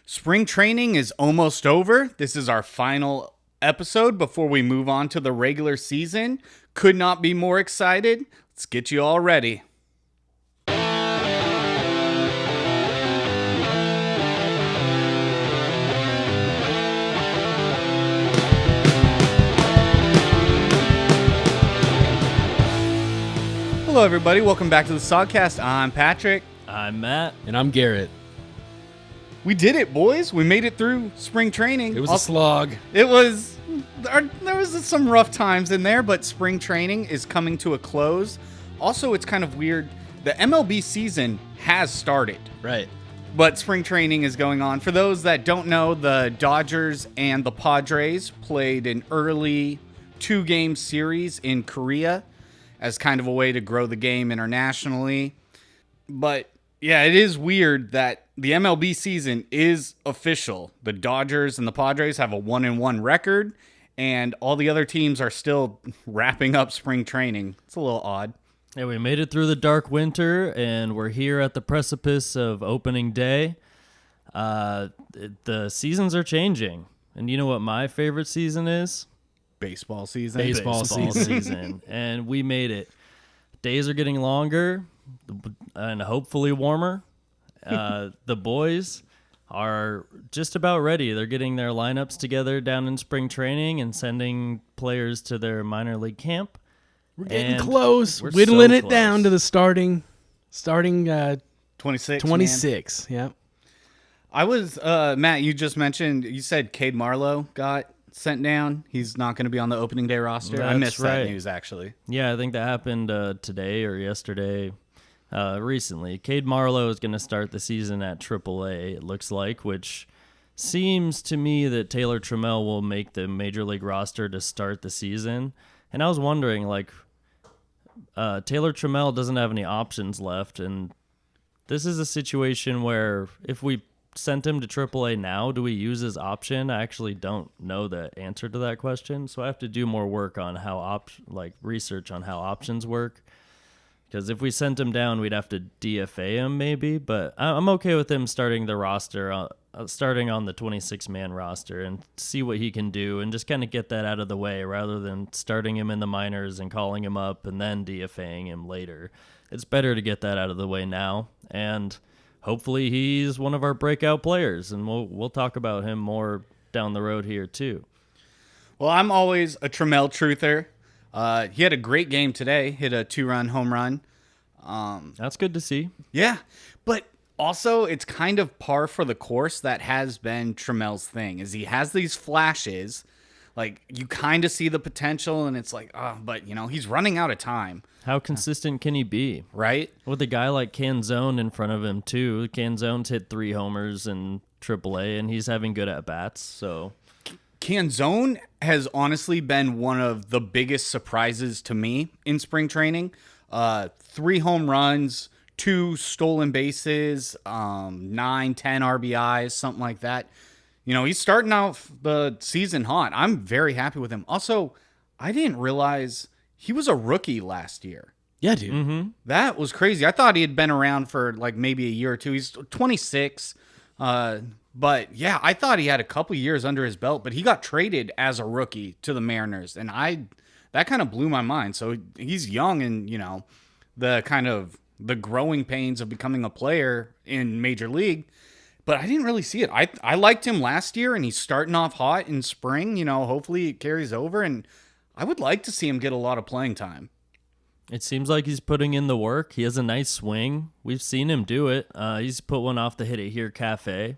Spring training is almost over. This is our final episode before we move on to the regular season. Could not be more excited. Let's get you all ready. Hello, everybody. Welcome back to the Sogcast. I'm Patrick. I'm Matt. And I'm Garrett. We did it, boys. We made it through spring training. It was a slog. There was some rough times in there, but spring training is coming to a close. Also, it's kind of weird. The MLB season has started. Right. But spring training is going on. For those that don't know, the Dodgers and the Padres played an early 2-game series in Korea as kind of a way to grow the game internationally. But yeah, it is weird that the MLB season is official. The Dodgers and the Padres have a 1-1 record, and all the other teams are still wrapping up spring training. It's a little odd. Yeah, we made it through the dark winter, and we're here at the precipice of opening day. The seasons are changing, and you know what my favorite season is? Baseball season. Baseball season. And we made it. Days are getting longer and hopefully warmer. The boys are just about ready. They're getting their lineups together down in spring training and sending players to their minor league camp. We're getting close. We're Whittling so it close. down to the starting 26. 26. Yeah. I was, Matt, you just mentioned, you said Cade Marlowe got sent down. He's not going to be on the opening day roster. I That's missed right. that news, actually. Yeah, I think that happened today or yesterday. Recently, Cade Marlowe is going to start the season at AAA, it looks like, which seems to me that Taylor Trammell will make the major league roster to start the season. And I was wondering, Taylor Trammell doesn't have any options left, and this is a situation where if we sent him to AAA now, do we use his option? I actually don't know the answer to that question, so I have to do more work on how research on how options work. Because if we sent him down, we'd have to DFA him maybe, but I'm okay with him starting the roster, starting on the 26-man roster and see what he can do and just kind of get that out of the way rather than starting him in the minors and calling him up and then DFAing him later. It's better to get that out of the way now, and hopefully he's one of our breakout players, and we'll talk about him more down the road here too. Well, I'm always a Trammell truther. He had a great game today, hit a 2-run home run. That's good to see. Yeah, but also it's kind of par for the course that has been Trammell's thing, is he has these flashes, like you kind of see the potential and it's like, but he's running out of time. How consistent can he be? Right? With a guy like Canzone in front of him too. Canzone's hit 3 homers in AAA and he's having good at-bats, so... Canzone has honestly been one of the biggest surprises to me in spring training. 3 home runs, 2 stolen bases, 9, 10 RBIs, something like that. He's starting out the season hot. I'm very happy with him. Also, I didn't realize he was a rookie last year. Yeah, dude. Mm-hmm. That was crazy. I thought he had been around for maybe a year or two. He's 26. But yeah, I thought he had a couple years under his belt, but he got traded as a rookie to the Mariners, and that kind of blew my mind. So he's young, and the growing pains of becoming a player in Major League. But I didn't really see it. I liked him last year, and he's starting off hot in spring. Hopefully it carries over, and I would like to see him get a lot of playing time. It seems like he's putting in the work. He has a nice swing. We've seen him do it. He's put one off the Hit It Here Cafe.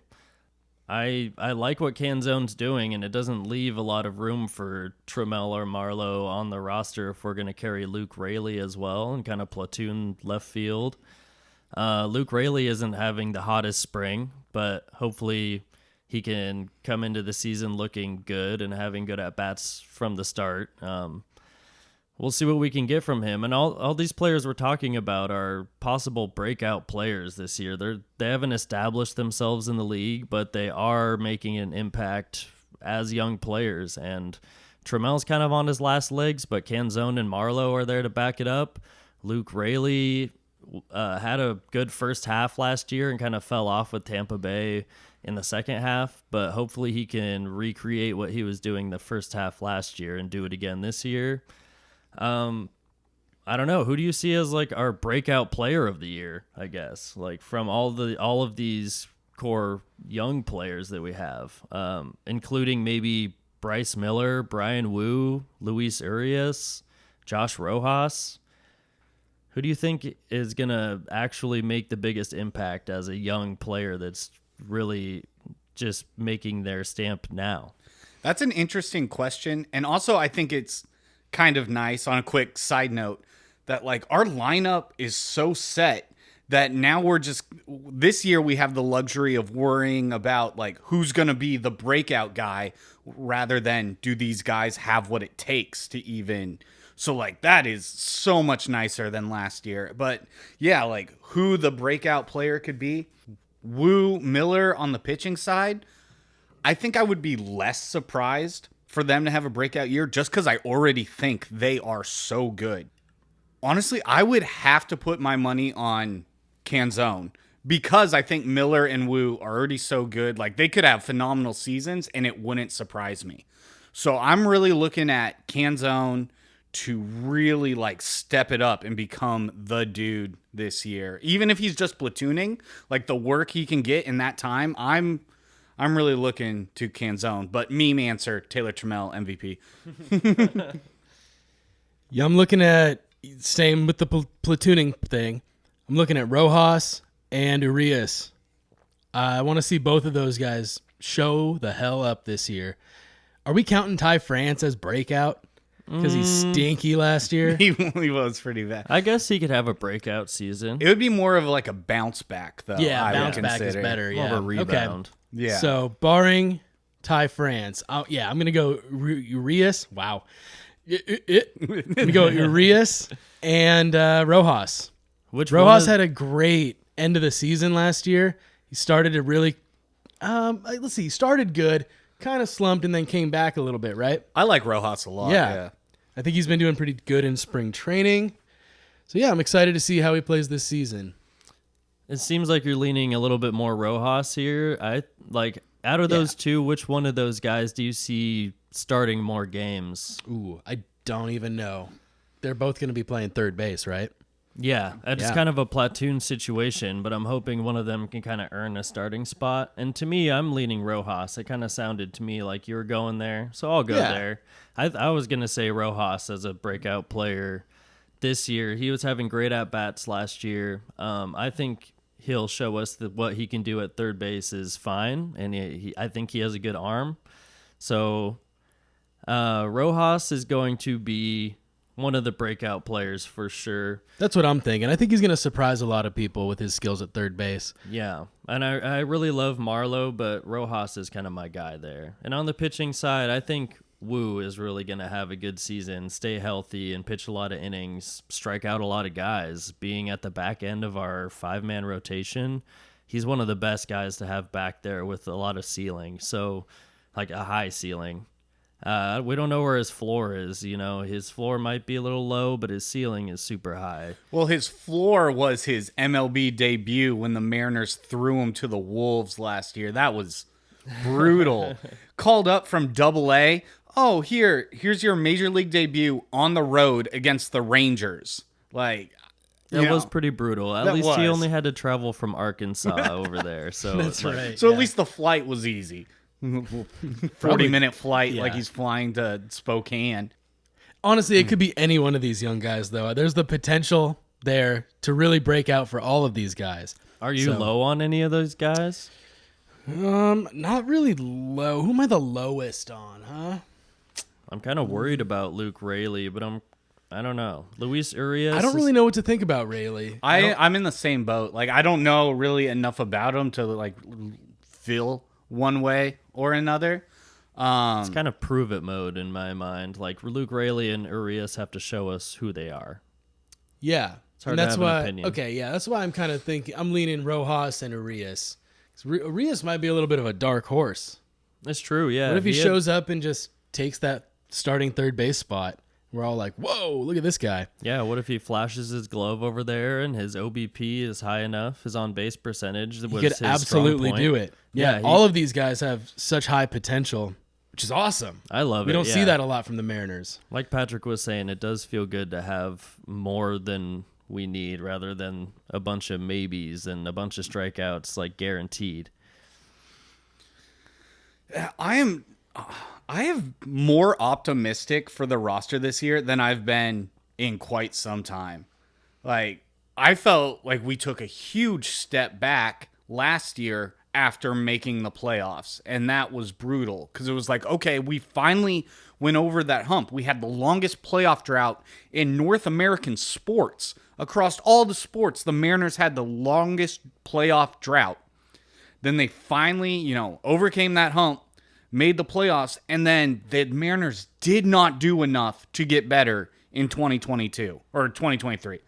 I like what Canzone's doing, and it doesn't leave a lot of room for Trammell or Marlowe on the roster if we're going to carry Luke Raley as well and kind of platoon left field. Luke Raley isn't having the hottest spring, but hopefully he can come into the season looking good and having good at-bats from the start. We'll see what we can get from him. And all these players we're talking about are possible breakout players this year. They haven't established themselves in the league, but they are making an impact as young players. And Trammell's kind of on his last legs, but Canzone and Marlowe are there to back it up. Luke Raley had a good first half last year and kind of fell off with Tampa Bay in the second half, but hopefully he can recreate what he was doing the first half last year and do it again this year. I don't know. Who do you see as like our breakout player of the year, I guess? Like from all of these core young players that we have, including maybe Bryce Miller, Brian Wu, Luis Urias, Josh Rojas. Who do you think is going to actually make the biggest impact as a young player that's really just making their stamp now? That's an interesting question. And also, I think it's kind of nice on a quick side note that like our lineup is so set that now this year we have the luxury of worrying about like who's going to be the breakout guy rather than do these guys have what it takes to even. So like that is so much nicer than last year. But yeah, like who the breakout player could be. Wu, Miller on the pitching side. I think I would be less surprised for them to have a breakout year just because I already think they are so good. Honestly, I would have to put my money on Canzone because I think Miller and Wu are already so good. Like they could have phenomenal seasons and it wouldn't surprise me. So I'm really looking at Canzone to really like step it up and become the dude this year. Even if he's just platooning, like the work he can get in that time, I'm really looking to Canzone. But meme answer, Taylor Trammell, MVP. Yeah, I'm looking at, staying with the platooning thing, I'm looking at Rojas and Urias. I want to see both of those guys show the hell up this year. Are we counting Ty France as breakout? Because he's stinky last year. He was pretty bad. I guess he could have a breakout season. It would be more of like a bounce back, though. Yeah, I bounce would back is consider. better. More Yeah, of a rebound. Okay. Yeah. So barring Ty France, I'm gonna go Urias. Wow. I'm gonna go Urias and Rojas. Which Rojas had a great end of the season last year. He started to really, he started good, kind of slumped, and then came back a little bit, right? I like Rojas a lot. Yeah. I think he's been doing pretty good in spring training. So, yeah, I'm excited to see how he plays this season. It seems like you're leaning a little bit more Rojas here. Out of those two, which one of those guys do you see starting more games? Ooh, I don't even know. They're both going to be playing third base, right? Yeah, it's kind of a platoon situation, but I'm hoping one of them can kind of earn a starting spot. And to me, I'm leaning Rojas. It kind of sounded to me like you were going there, so I'll go there. I was going to say Rojas as a breakout player this year. He was having great at-bats last year. I think he'll show us that what he can do at third base is fine, and I think he has a good arm. So Rojas is going to be one of the breakout players for sure. That's what I'm thinking. I think he's going to surprise a lot of people with his skills at third base. Yeah, and I really love Marlowe, but Rojas is kind of my guy there. And on the pitching side, I think Wu is really going to have a good season, stay healthy, and pitch a lot of innings, strike out a lot of guys. Being at the back end of our 5-man rotation, he's one of the best guys to have back there with a lot of ceiling, so like a high ceiling. We don't know where his floor is. You know, his floor might be a little low, but his ceiling is super high. Well, his floor was his MLB debut when the Mariners threw him to the Wolves last year. That was brutal. Called up from Double-A. Oh, here's your major league debut on the road against the Rangers. Like, It was pretty brutal. At least he was. only had to travel from Arkansas over there. So That's right. So at least the flight was easy. 40-minute flight, like he's flying to Spokane. Honestly, it could be any one of these young guys, though. There's the potential there to really break out for all of these guys. Are you low on any of those guys? Not really low. Who am I the lowest on, huh? I'm kind of worried about Luke Raley, but I don't know. Luis Urias. I don't really know what to think about Rayleigh. I'm in the same boat. Like, I don't know really enough about him to like feel one way or another. It's kind of prove it mode in my mind. Like Luke Raley and Urias have to show us who they are. Yeah. It's hard to have an opinion. Okay, yeah, that's why I'm kind of thinking. I'm leaning Rojas and Urias. Urias might be a little bit of a dark horse. It's true, yeah. What if he shows up and just takes that starting third base spot We're all like, whoa, look at this guy. Yeah, what if he flashes his glove over there and his OBP is high enough, his on-base percentage was He could his absolutely strong point. do it. Yeah, he- all of these guys have such high potential, which is awesome. I love it. We don't see yeah. that a lot from the Mariners. Like Patrick was saying, it does feel good to have more than we need rather than a bunch of maybes and a bunch of strikeouts like guaranteed. I have more optimistic for the roster this year than I've been in quite some time. Like, I felt like we took a huge step back last year after making the playoffs, and that was brutal because it was like, okay, we finally went over that hump. We had the longest playoff drought in North American sports. Across all the sports, the Mariners had the longest playoff drought. Then they finally, overcame that hump, made the playoffs, and then the Mariners did not do enough to get better in 2022 or 2023.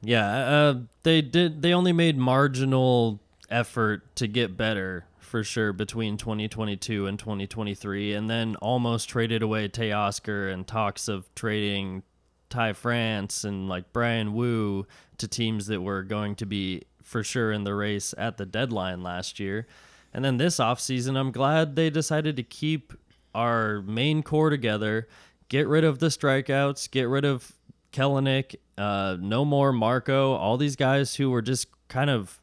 Yeah, they only made marginal effort to get better for sure between 2022 and 2023, and then almost traded away Teoscar and talks of trading Ty France and like Brian Wu to teams that were going to be for sure in the race at the deadline last year. And then this offseason, I'm glad they decided to keep our main core together, get rid of the strikeouts, get rid of Kelenic, no more Marco, all these guys who were just kind of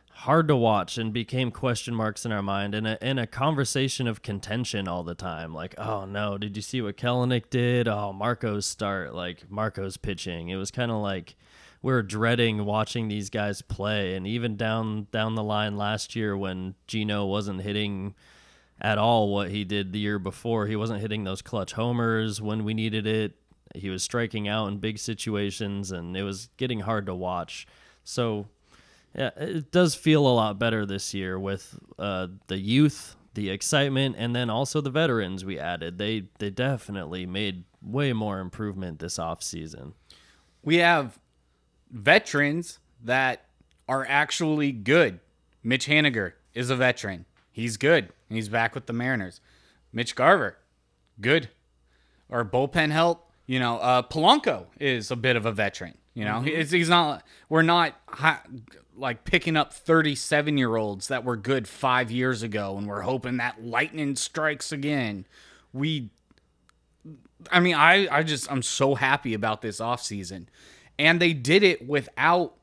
hard to watch and became question marks in our mind, and a conversation of contention all the time. Like, oh no, did you see what Kelenic did? Oh, Marco's start, like Marco's pitching. It was kind of like we were dreading watching these guys play. And even down the line last year when Gino wasn't hitting at all what he did the year before, he wasn't hitting those clutch homers when we needed it. He was striking out in big situations, and it was getting hard to watch. So yeah, it does feel a lot better this year with the youth, the excitement, and then also the veterans we added. They definitely made way more improvement this offseason. We have veterans that are actually good. Mitch Haniger is a veteran. He's good, and he's back with the Mariners. Mitch Garver, good. Our bullpen help, Polanco is a bit of a veteran. He's not. We're not like picking up 37-year-olds that were good 5 years ago, and we're hoping that lightning strikes again. I'm so happy about this offseason. And they did it without,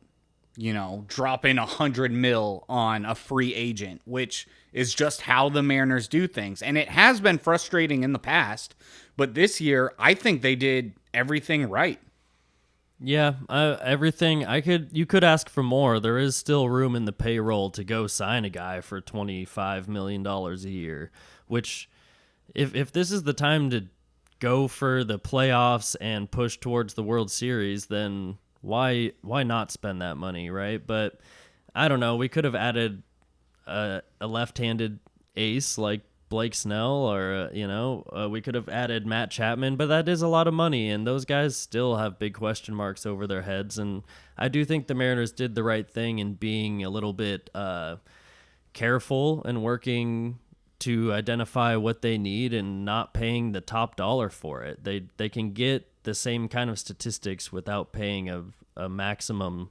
dropping $100 million on a free agent, which is just how the Mariners do things. And it has been frustrating in the past, but this year, I think they did everything right. Yeah, everything you could ask for more. There is still room in the payroll to go sign a guy for $25 million a year, which if this is the time to go for the playoffs and push towards the World Series, then why not spend that money, right? But I don't know. We could have added a left-handed ace like Blake Snell, or we could have added Matt Chapman, but that is a lot of money, and those guys still have big question marks over their heads. And I do think the Mariners did the right thing in being a little bit careful and working to identify what they need and not paying the top dollar for it. They can get the same kind of statistics without paying a maximum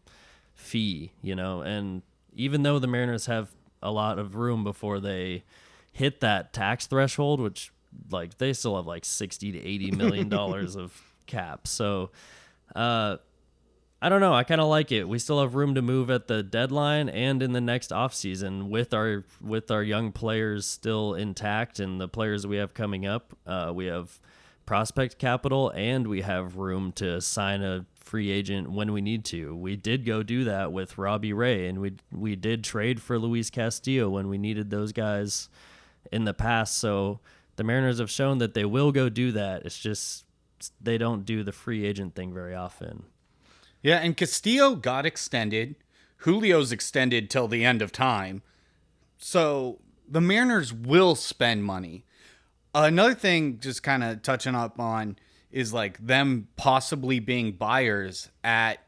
fee, and even though the Mariners have a lot of room before they hit that tax threshold, which like they still have like $60 to $80 million of cap. So I don't know. I kind of like it. We still have room to move at the deadline and in the next offseason with our young players still intact and the players we have coming up. We have prospect capital and we have room to sign a free agent when we need to. We did go do that with Robbie Ray, and we did trade for Luis Castillo when we needed those guys in the past. So the Mariners have shown that they will go do that. It's just they don't do the free agent thing very often. Yeah, and Castillo got extended. Julio's extended till the end of time. So the Mariners will spend money. Another thing, just kind of touching up on, is like them possibly being buyers at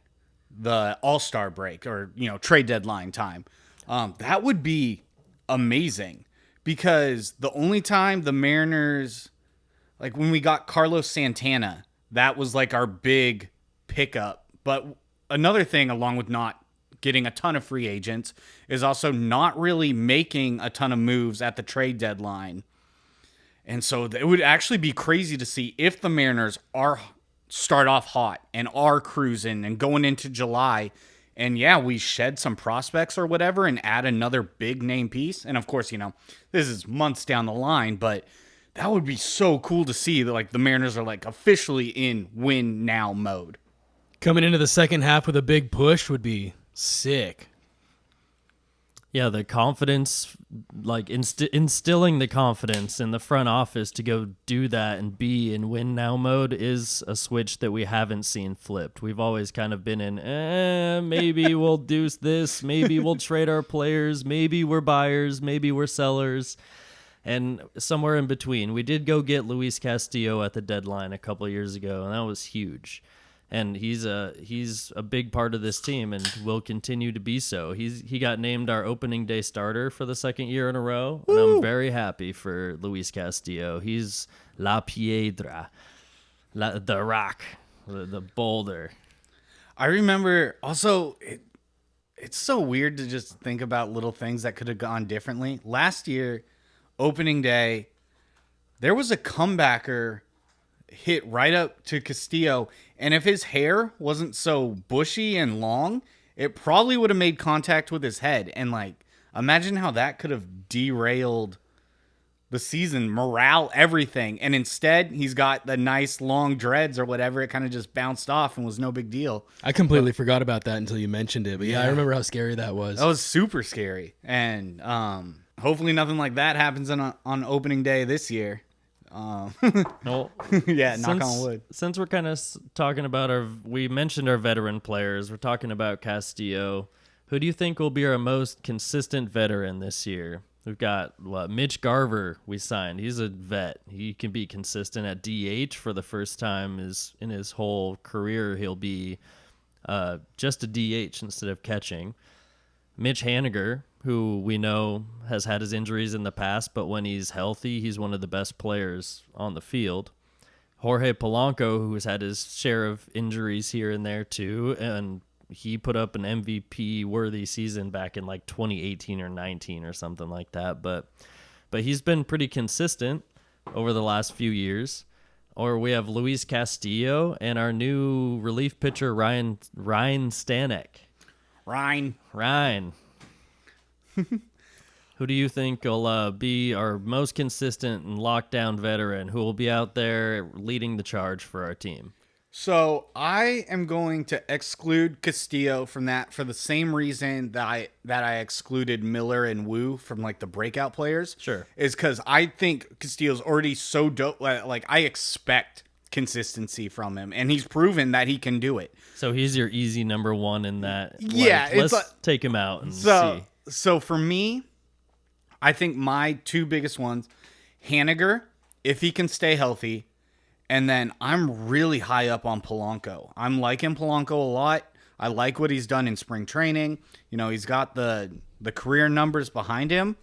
the All-Star break or, trade deadline time. That would be amazing because the only time the Mariners, like when we got Carlos Santana that was like our big pickup. But another thing, along with not getting a ton of free agents, is also not really making a ton of moves at the trade deadline. And so it would actually be crazy to see if the Mariners start off hot and are cruising and going into July. And yeah, we shed some prospects or whatever and add another big name piece. And of course, this is months down the line, but that would be so cool to see that like the Mariners are like officially in win now mode. Coming into the second half with a big push would be sick. Yeah, the confidence, like instilling the confidence in the front office to go do that and be in win now mode is a switch that we haven't seen flipped. We've always kind of been in, maybe we'll do this, maybe we'll trade our players, maybe we're buyers, maybe we're sellers, and somewhere in between. We did go get Luis Castillo at the deadline a couple of years ago, and that was huge. And he's a big part of this team and will continue to be so. He got named our opening day starter for the second year in a row, and I'm very happy for Luis Castillo. He's La Piedra, the rock, the boulder. I remember also, it's so weird to just think about little things that could have gone differently. Last year, opening day, there was a comebacker hit right up to Castillo, and if his hair wasn't so bushy and long, it probably would have made contact with his head. And like, imagine how that could have derailed the season, morale, everything. And instead, he's got the nice long dreads or whatever. It kind of just bounced off and was no big deal. I completely forgot about that until you mentioned it. But yeah, I remember how scary that was. That was super scary. And hopefully nothing like that happens on opening day this year. No. Yeah, knock on wood. Since we're kind of talking about we mentioned our veteran players, we're talking about Castillo. Who do you think will be our most consistent veteran this year? We've got Mitch Garver we signed. He's a vet. He can be consistent at DH for the first time in his whole career. He'll be just a DH instead of catching. Mitch Haniger, who we know has had his injuries in the past, but when he's healthy, he's one of the best players on the field. Jorge Polanco, who has had his share of injuries here and there too, and he put up an MVP-worthy season back in like 2018 or 19 or something like that. But he's been pretty consistent over the last few years. Or we have Luis Castillo and our new relief pitcher, Ryan Stanek. Ryan. Who do you think will be our most consistent and lockdown veteran who will be out there leading the charge for our team? So I am going to exclude Castillo from that for the same reason that I excluded Miller and Wu from like the breakout players. Sure. Is because I think Castillo's already so dope. Like I expect consistency from him, and he's proven that he can do it. So he's your easy number one in that. Yeah. Let's take him out and see. So for me, I think my two biggest ones, Haniger, if he can stay healthy, and then I'm really high up on Polanco. I'm liking Polanco a lot. I like what he's done in spring training. He's got the career numbers behind him.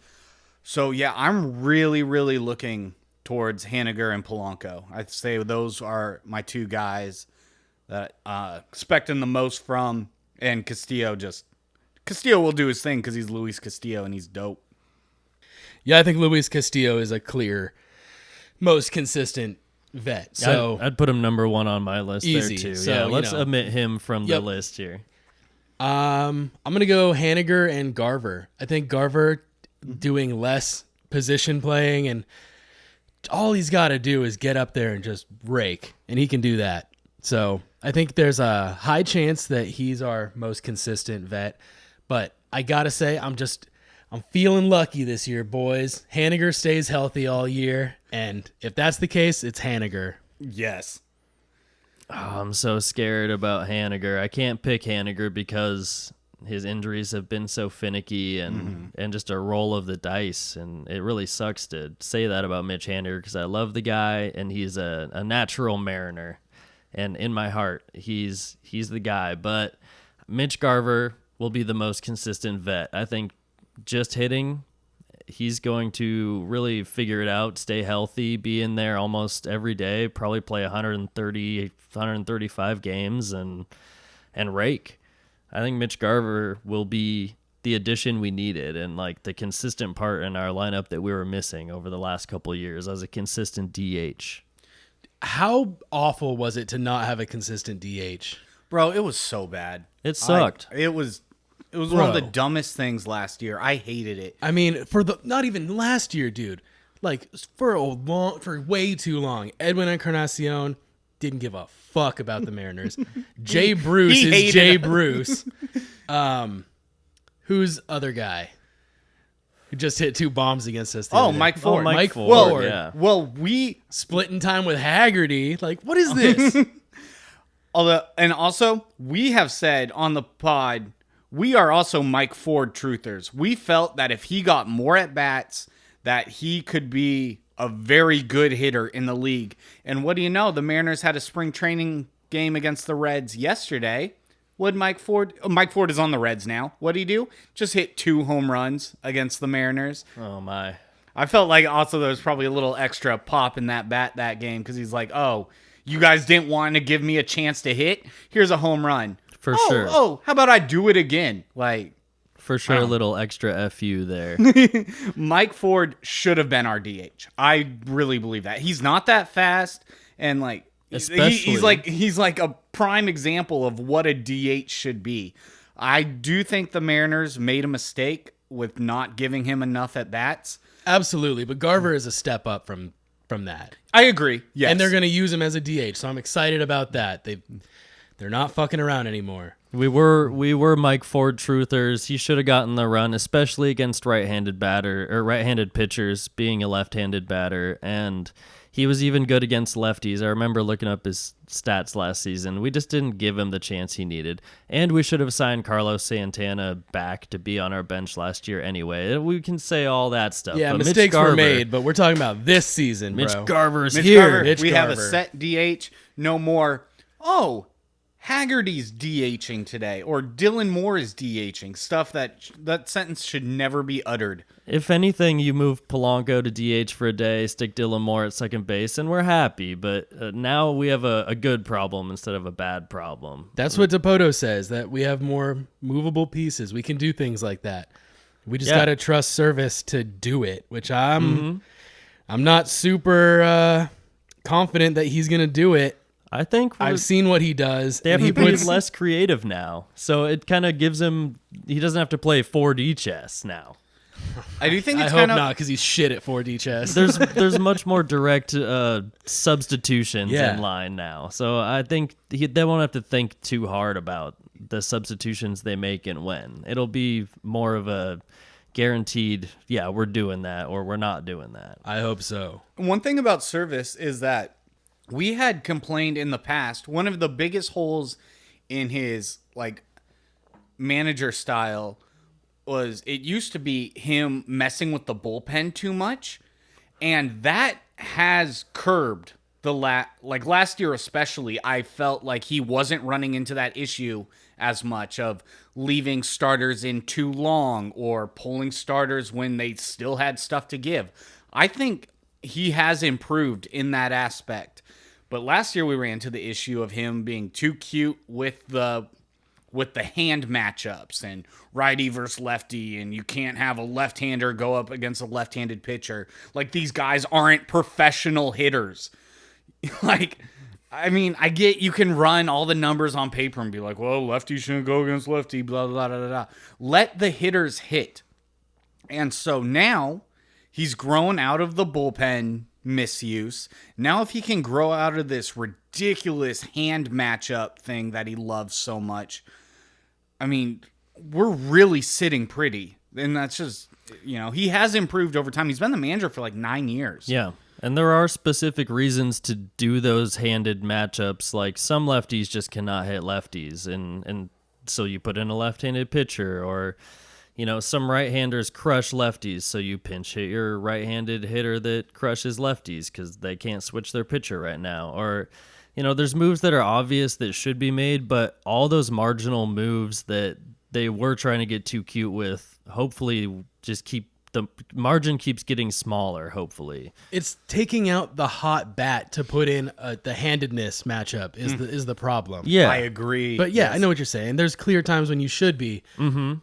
So yeah, I'm really, really looking towards Haniger and Polanco. I'd say those are my two guys that expecting the most from, and Castillo will do his thing because he's Luis Castillo and he's dope. Yeah, I think Luis Castillo is a clear most consistent vet. So I'd put him number one on my list easy. There too. So, yeah, let's omit him from the list here. I'm gonna go Haniger and Garver. I think Garver doing less position playing, and all he's got to do is get up there and just rake, and he can do that. So I think there's a high chance that he's our most consistent vet. But I gotta say, I'm feeling lucky this year, boys. Haniger stays healthy all year, and if that's the case, it's Haniger. Yes. Oh, I'm so scared about Haniger. I can't pick Haniger because his injuries have been so finicky and just a roll of the dice, and it really sucks to say that about Mitch Haniger because I love the guy, and he's a natural Mariner, and in my heart, he's the guy. But Mitch Garver will be the most consistent vet. I think just hitting he's going to really figure it out, stay healthy, be in there almost every day, probably play 130, 135 games and rake. I think Mitch Garver will be the addition we needed and like the consistent part in our lineup that we were missing over the last couple of years as a consistent DH. How awful was it to not have a consistent DH? Bro, it was so bad. It sucked. It was one of the dumbest things last year. I hated it. I mean, not even last year, dude. Like for way too long, Edwin Encarnacion didn't give a fuck about the Mariners. Jay Bruce is Jay Bruce. Who's other guy who just hit 2 bombs against us? Mike Ford. Mike Ford. Yeah. Well, we splitting time with Haggerty. Like, what is this? Also, we have said on the pod, we are also Mike Ford truthers. We felt that if he got more at bats, that he could be a very good hitter in the league. And what do you know? The Mariners had a spring training game against the Reds yesterday. Mike Ford is on the Reds now. What'd he do? Just hit 2 home runs against the Mariners. Oh, my. I felt like also there was probably a little extra pop in that bat that game because he's like, oh, you guys didn't want to give me a chance to hit? Here's a home run. For sure. Oh, how about I do it again? Like, for sure, a little extra FU there. Mike Ford should have been our DH. I really believe that. He's not that fast, and like, he's like a prime example of what a DH should be. I do think the Mariners made a mistake with not giving him enough at bats. Absolutely, but Garver is a step up from that. I agree. Yes, and they're going to use him as a DH, so I'm excited about that. They're not fucking around anymore. We were Mike Ford truthers. He should have gotten the run, especially against right-handed pitchers, being a left-handed batter, and he was even good against lefties. I remember looking up his stats last season. We just didn't give him the chance he needed. And we should have signed Carlos Santana back to be on our bench last year anyway. We can say all that stuff. Yeah, but mistakes were made, but we're talking about this season, Mitch bro. Garver's here. We have a set DH. No more, Haggerty's DHing today, or Dylan Moore is DHing. Stuff that sentence should never be uttered. If anything, you move Polanco to DH for a day, stick Dylan Moore at second base, and we're happy. But now we have a good problem instead of a bad problem. That's what Dipoto says, that we have more movable pieces. We can do things like that. We just got to trust Service to do it, which I'm not super confident that he's going to do it. I think I've seen what he does. They have to be less creative now, so it kind of gives him. He doesn't have to play 4D chess now. I do think it's I hope not, because he's shit at 4D chess. There's much more direct substitutions in line now, so I think they won't have to think too hard about the substitutions they make and when. It'll be more of a guaranteed. Yeah, we're doing that or we're not doing that. I hope so. One thing about Service is that we had complained in the past, one of the biggest holes in his like manager style was it used to be him messing with the bullpen too much, and that has curbed the last year especially. I felt like he wasn't running into that issue as much of leaving starters in too long or pulling starters when they still had stuff to give. I think he has improved in that aspect. But last year we ran into the issue of him being too cute with the hand matchups and righty versus lefty, and you can't have a left-hander go up against a left-handed pitcher. Like, these guys aren't professional hitters. Like, I mean, I get you can run all the numbers on paper and be like, well, lefty shouldn't go against lefty, blah, blah, blah, blah, blah. Let the hitters hit. And so now he's grown out of the bullpen misuse. Now if he can grow out of this ridiculous hand matchup thing that he loves so much, I mean, we're really sitting pretty. And that's just, he has improved over time. He's been the manager for like 9 years. Yeah. And there are specific reasons to do those handed matchups. Like, some lefties just cannot hit lefties. And so you put in a left-handed pitcher, or some right-handers crush lefties, so you pinch hit your right-handed hitter that crushes lefties because they can't switch their pitcher right now. Or, there's moves that are obvious that should be made, but all those marginal moves that they were trying to get too cute with, hopefully just keep the margin keeps getting smaller, hopefully. It's taking out the hot bat to put in the handedness matchup is the problem. Yeah. I agree. But yeah, I know what you're saying. There's clear times when you should be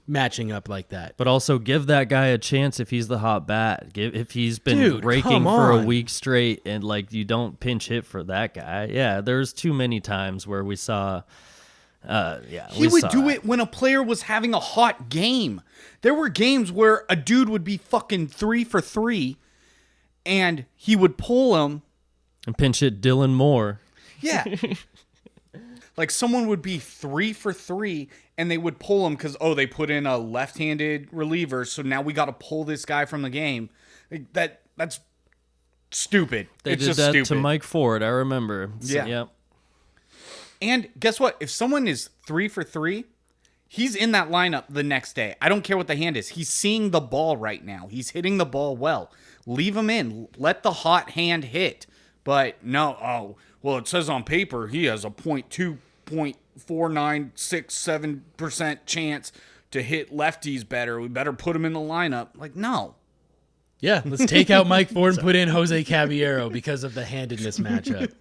matching up like that. But also give that guy a chance if he's the hot bat. If he's been Dude, raking come for a on. week straight and like you don't pinch hit for that guy. Yeah, there's too many times where we saw He would do it when a player was having a hot game. There were games where a dude would be fucking 3 for 3 and he would pull him. and pinch hit Dylan Moore. Yeah. Like someone would be 3 for 3 and they would pull him because, they put in a left-handed reliever. So now we got to pull this guy from the game. Like, that's stupid. They it's did just that stupid. to Mike Ford, I remember. Yeah. Yep. And guess what? If someone is 3 for 3, he's in that lineup the next day. I don't care what the hand is. He's seeing the ball right now. He's hitting the ball well. Leave him in. Let the hot hand hit. But no, it says on paper he has a 0.4967% chance to hit lefties better. We better put him in the lineup. Like, no. Yeah, let's take out Mike Ford and put in Jose Caballero because of the handedness matchup.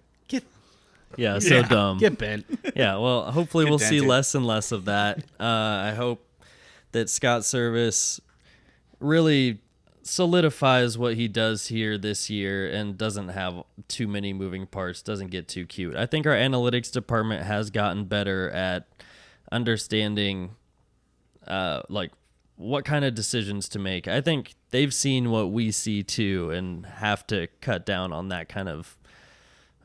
Yeah, so dumb. Get bent. Yeah, well, hopefully we'll see dented. less and less of that. I hope that Scott Service really solidifies what he does here this year and doesn't have too many moving parts, doesn't get too cute. I think our analytics department has gotten better at understanding like what kind of decisions to make. I think they've seen what we see too and have to cut down on that kind of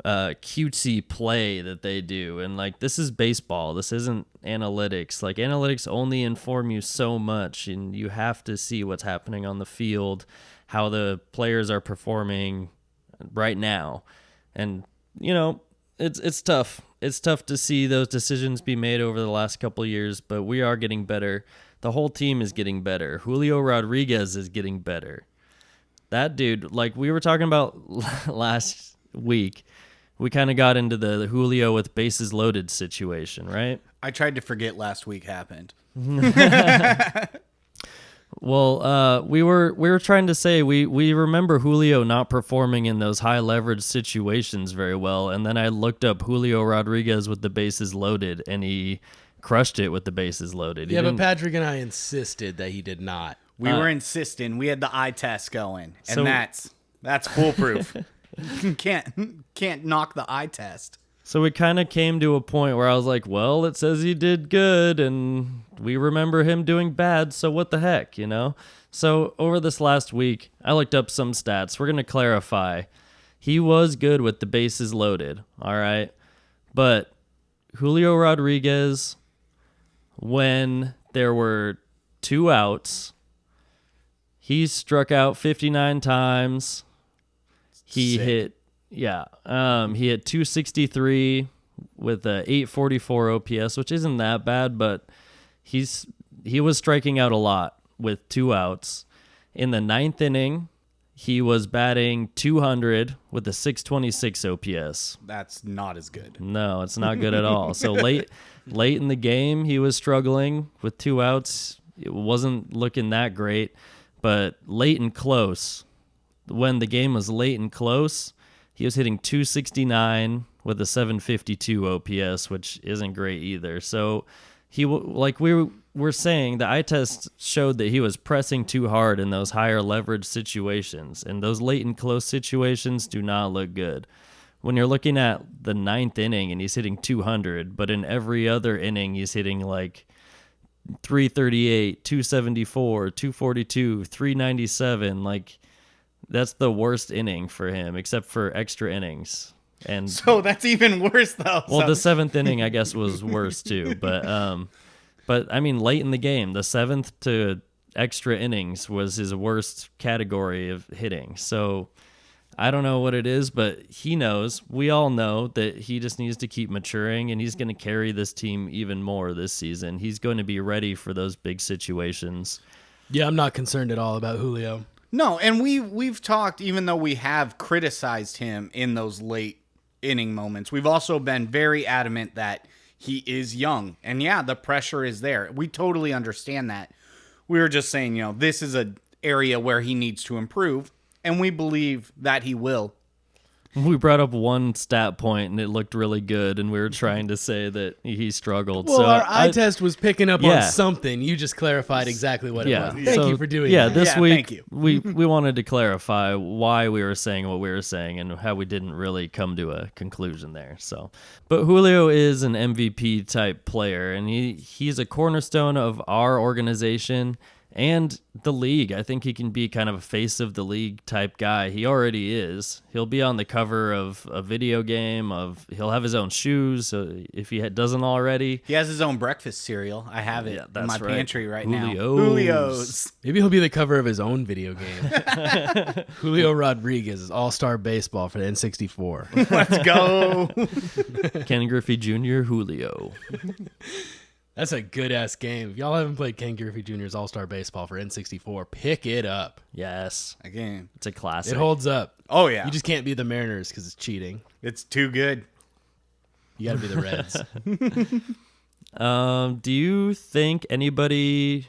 cutesy play that they do. And like, this is baseball. This isn't analytics. Like, analytics only inform you so much, and you have to see what's happening on the field, how the players are performing right now. And it's tough. It's tough to see those decisions be made over the last couple of years, but we are getting better. The whole team is getting better. Julio Rodriguez is getting better. That dude, like we were talking about last week, we kind of got into the Julio with bases loaded situation, right? I tried to forget last week happened. Well, we were trying to say we remember Julio not performing in those high leverage situations very well, and then I looked up Julio Rodriguez with the bases loaded, and he crushed it with the bases loaded. Yeah, but Patrick and I insisted that he did not. We were insisting. We had the eye test going, and So- that's foolproof. can't knock the eye test. So we kind of came to a point where I was like, well, it says he did good, and we remember him doing bad, so what the heck, So over this last week, I looked up some stats. We're going to clarify. He was good with the bases loaded, all right? But Julio Rodriguez, when there were 2 outs, he struck out 59 times. He Sick. hit, he hit 263 with a 844 OPS, which isn't that bad, but he was striking out a lot with 2 outs. In the 9th inning, he was batting 200 with a 626 OPS. That's not as good. No, it's not good at all. So late in the game, he was struggling with 2 outs. It wasn't looking that great, but late and close. When the game was late and close, he was hitting 269 with a 752 OPS, which isn't great either. So like we were saying, the eye test showed that he was pressing too hard in those higher leverage situations, and those late and close situations do not look good. When you're looking at the 9th inning and he's hitting 200, but in every other inning he's hitting like 338, 274, 242, 397, like that's the worst inning for him, except for extra innings. And So that's even worse, though. well, the 7th inning, I guess, was worse too. But I mean, late in the game, the 7th to extra innings was his worst category of hitting. So I don't know what it is, but he knows. We all know that he just needs to keep maturing, and he's going to carry this team even more this season. He's going to be ready for those big situations. Yeah, I'm not concerned at all about Julio. No, and we've talked, even though we have criticized him in those late inning moments, we've also been very adamant that he is young. And yeah, the pressure is there. We totally understand that. We were just saying, this is area where he needs to improve, and we believe that he will. We brought up one stat point, and it looked really good, and we were trying to say that he struggled. Well, so our eye test was picking up Yeah. on something. You just clarified exactly what it was. Thank you for doing Yeah, that. this Yeah, week thank you. we wanted to clarify why we were saying what we were saying and how we didn't really come to a conclusion there. So, but Julio is an MVP type player, and he's a cornerstone of our organization and the league. I think he can be kind of a face of the league type guy. He already is. He'll be on the cover of a video game. He'll have his own shoes if he doesn't already. He has his own breakfast cereal. I have it in my pantry right now. Julio's. Maybe he'll be the cover of his own video game. Julio Rodriguez is All-Star Baseball for the N64. Let's go. Ken Griffey Jr., Julio. That's a good-ass game. If y'all haven't played Ken Griffey Jr.'s All-Star Baseball for N64, pick it up. Yes. Again. It's a classic. It holds up. Oh, yeah. You just can't be the Mariners because it's cheating. It's too good. You got to be the Reds. Do you think anybody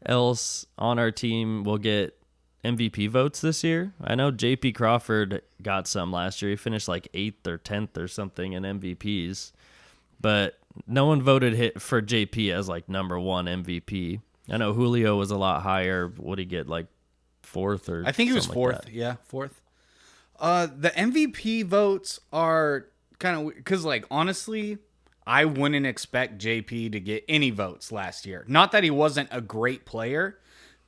else on our team will get MVP votes this year? I know JP Crawford got some last year. He finished like 8th or 10th or something in MVPs. But no one voted for JP as like number one MVP. I know Julio was a lot higher. Would he get like 4th or I think he was 4th. Like yeah, 4th. The MVP votes are kind of because, like, honestly, I wouldn't expect JP to get any votes last year. Not that he wasn't a great player,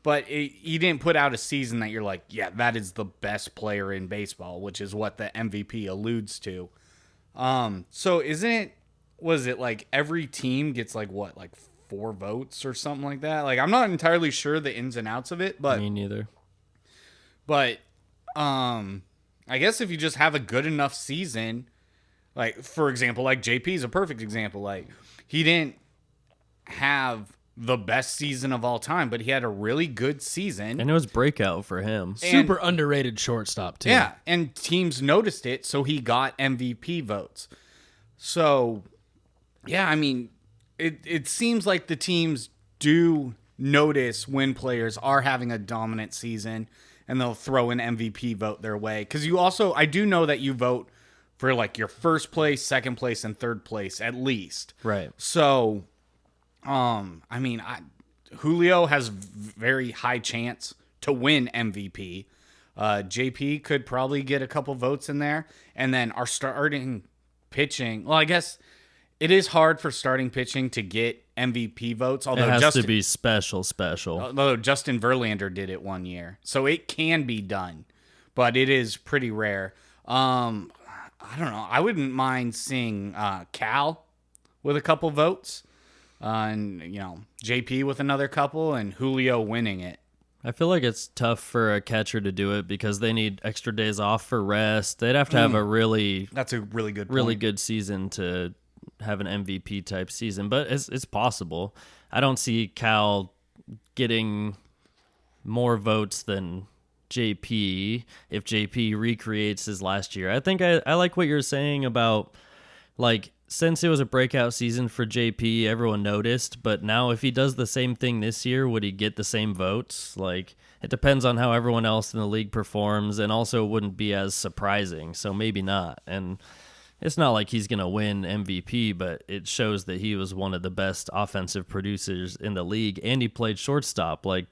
but he didn't put out a season that you're like, yeah, that is the best player in baseball, which is what the MVP alludes to. So was it like every team gets like 4 votes or something like that? Like, I'm not entirely sure the ins and outs of it, but Me neither. But I guess if you just have a good enough season, like, for example, like JP is a perfect example. Like, he didn't have the best season of all time, but he had a really good season. And it was breakout for him. Super underrated shortstop, too. Yeah, and teams noticed it, so he got MVP votes. So, yeah, I mean, it seems like the teams do notice when players are having a dominant season, and they'll throw an MVP vote their way. Because I do know that you vote for like your first place, second place, and third place at least. Right. So, I mean, Julio has very high chance to win MVP. JP could probably get a couple votes in there, and then our starting pitching. Well, I guess it is hard for starting pitching to get MVP votes. Although It has to be special. Although Justin Verlander did it one year, so it can be done, but it is pretty rare. I don't know. I wouldn't mind seeing Cal with a couple votes, and JP with another couple, and Julio winning it. I feel like it's tough for a catcher to do it because they need extra days off for rest. They'd have to have That's a really good, good season to have an MVP type season, but it's possible. I don't see Cal getting more votes than JP if JP recreates his last year. I think I like what you're saying about, like, since it was a breakout season for JP, everyone noticed, but now if he does the same thing this year, would he get the same votes? Like, it depends on how everyone else in the league performs, and also it wouldn't be as surprising, so maybe not. And it's not like he's going to win MVP, but it shows that he was one of the best offensive producers in the league, and he played shortstop, like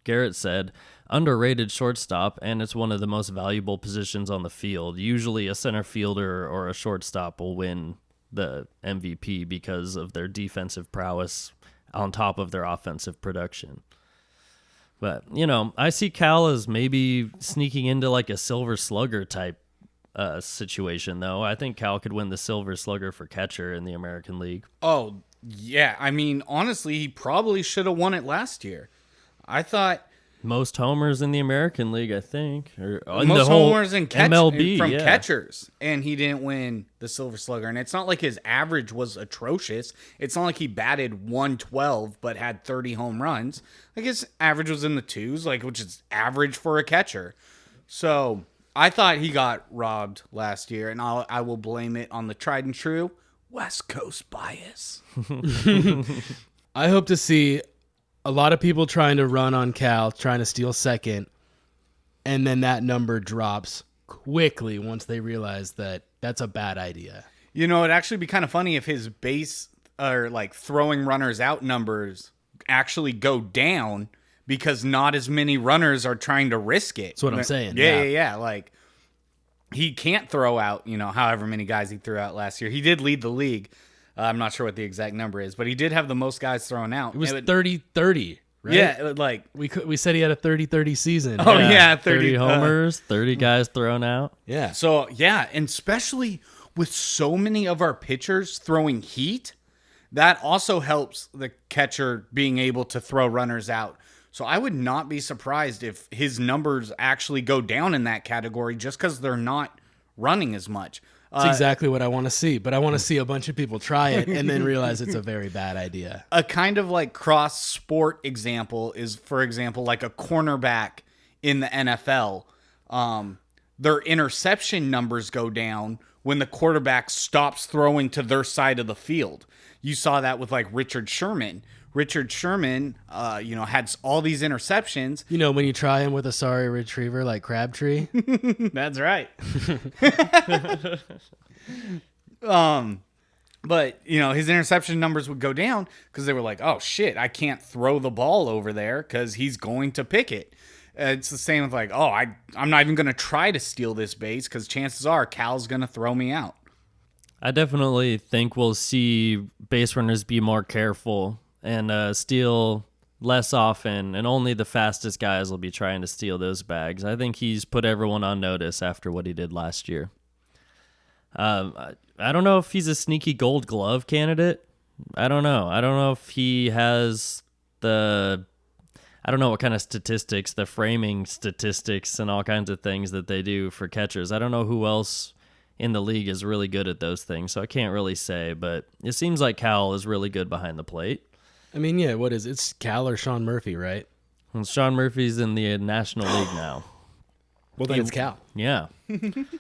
Garrett said, underrated shortstop, and it's one of the most valuable positions on the field. Usually a center fielder or a shortstop will win the MVP because of their defensive prowess on top of their offensive production. But, I see Cal as maybe sneaking into like a Silver Slugger type situation, though. I think Cal could win the Silver Slugger for catcher in the American League. Oh, yeah. I mean, honestly, he probably should have won it last year. I thought most homers in the American League, I think, or in most the whole homers in MLB from yeah. catchers, and he didn't win the Silver Slugger. And it's not like his average was atrocious. It's not like he batted 112 but had 30 home runs. Like, his average was in the 2s, like, which is average for a catcher. So I thought he got robbed last year, and I will blame it on the tried and true West Coast bias. I hope to see a lot of people trying to run on Cal, trying to steal second, and then that number drops quickly once they realize that that's a bad idea. You know, it'd actually be kind of funny if his base or like throwing runners out numbers actually go down because not as many runners are trying to risk it. That's what I'm saying. Yeah. Like, he can't throw out, however many guys he threw out last year. He did lead the league. I'm not sure what the exact number is, but he did have the most guys thrown out. It was 30-30, right? Yeah, like we said he had a 30-30 season. Oh yeah, 30 homers, 30 guys thrown out. Yeah. So, yeah, and especially with so many of our pitchers throwing heat, that also helps the catcher being able to throw runners out. So I would not be surprised if his numbers actually go down in that category just because they're not running as much. That's exactly what I want to see, but I want to see a bunch of people try it and then realize it's a very bad idea. A kind of like cross-sport example is, for example, like a cornerback in the NFL. Their interception numbers go down when the quarterback stops throwing to their side of the field. You saw that with like Richard Sherman. Richard Sherman, had all these interceptions. You know, when you try him with a sorry retriever like Crabtree. That's right. But, his interception numbers would go down because they were like, oh, shit, I can't throw the ball over there because he's going to pick it. It's the same with like, I'm not even going to try to steal this base because chances are Cal's going to throw me out. I definitely think we'll see base runners be more careful and steal less often, and only the fastest guys will be trying to steal those bags. I think he's put everyone on notice after what he did last year. I don't know if he's a sneaky Gold Glove candidate. I don't know. I don't know if he has I don't know what kind of statistics, the framing statistics and all kinds of things that they do for catchers. I don't know who else in the league is really good at those things, so I can't really say, but it seems like Cal is really good behind the plate. I mean, yeah, what is it? It's Cal or Sean Murphy, right? Well, Sean Murphy's in the National League now. Well, then it's Cal. Yeah.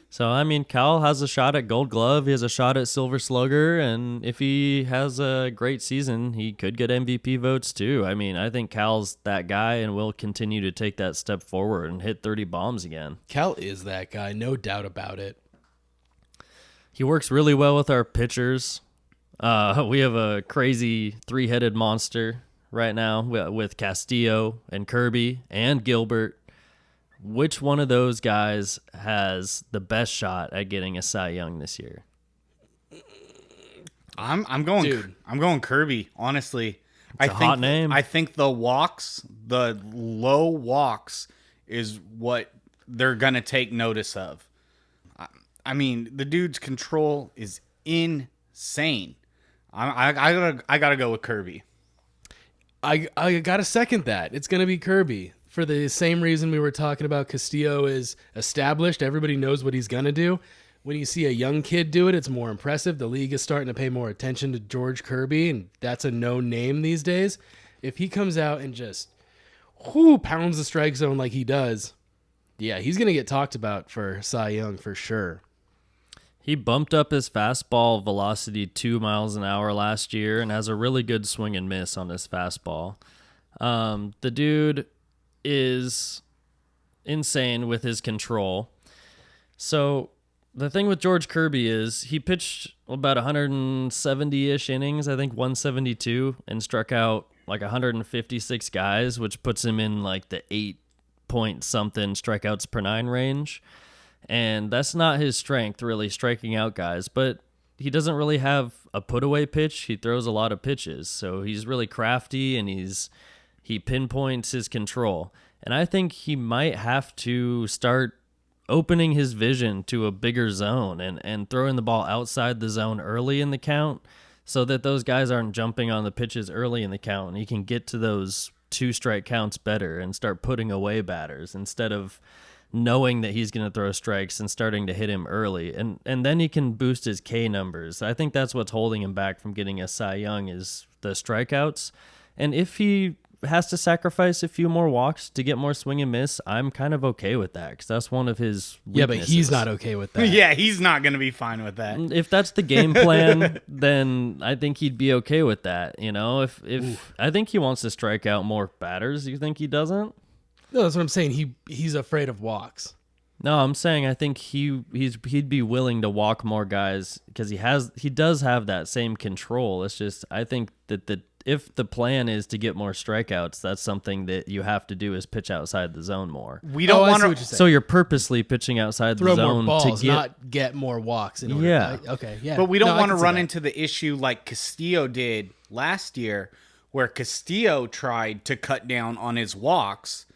So, I mean, Cal has a shot at Gold Glove. He has a shot at Silver Slugger. And if he has a great season, he could get MVP votes too. I mean, I think Cal's that guy and will continue to take that step forward and hit 30 bombs again. Cal is that guy, no doubt about it. He works really well with our pitchers. We have a crazy three-headed monster right now with Castillo and Kirby and Gilbert. Which one of those guys has the best shot at getting a Cy Young this year? I'm going Kirby, honestly. It's a hot name. I think the low walks is what they're going to take notice of. I mean, the dude's control is insane. I gotta go with Kirby. I gotta second that. It's gonna be Kirby for the same reason we were talking about. Castillo is established. Everybody knows what he's gonna do. When you see a young kid do it, it's more impressive. The league is starting to pay more attention to George Kirby, and that's a known name these days. If he comes out and just pounds the strike zone like he does, yeah, he's gonna get talked about for Cy Young for sure. He bumped up his fastball velocity 2 miles an hour last year and has a really good swing and miss on his fastball. The dude is insane with his control. So the thing with George Kirby is he pitched about 170-ish innings, I think 172, and struck out like 156 guys, which puts him in like the 8-point-something strikeouts per 9 range. And that's not his strength, really, striking out guys. But he doesn't really have a put-away pitch. He throws a lot of pitches. So he's really crafty, and he pinpoints his control. And I think he might have to start opening his vision to a bigger zone and throwing the ball outside the zone early in the count so that those guys aren't jumping on the pitches early in the count. And he can get to those 2-strike counts better and start putting away batters instead of knowing that he's going to throw strikes and starting to hit him early. And then he can boost his K numbers. I think that's what's holding him back from getting a Cy Young is the strikeouts. And if he has to sacrifice a few more walks to get more swing and miss, I'm kind of okay with that because that's one of his weaknesses. Yeah, but he's not okay with that. Yeah, he's not going to be fine with that. If that's the game plan, then I think he'd be okay with that. If I think he wants to strike out more batters. You think he doesn't? No, that's what I'm saying. He's afraid of walks. No, I'm saying I think he'd be willing to walk more guys because he does have that same control. It's just I think that if the plan is to get more strikeouts, that's something that you have to do is pitch outside the zone more. We don't want to. So you're purposely pitching outside Throw the zone more balls, to get, not get more walks. In order okay, yeah. But we don't want to run into the issue like Castillo did last year, where Castillo tried to cut down on his walks,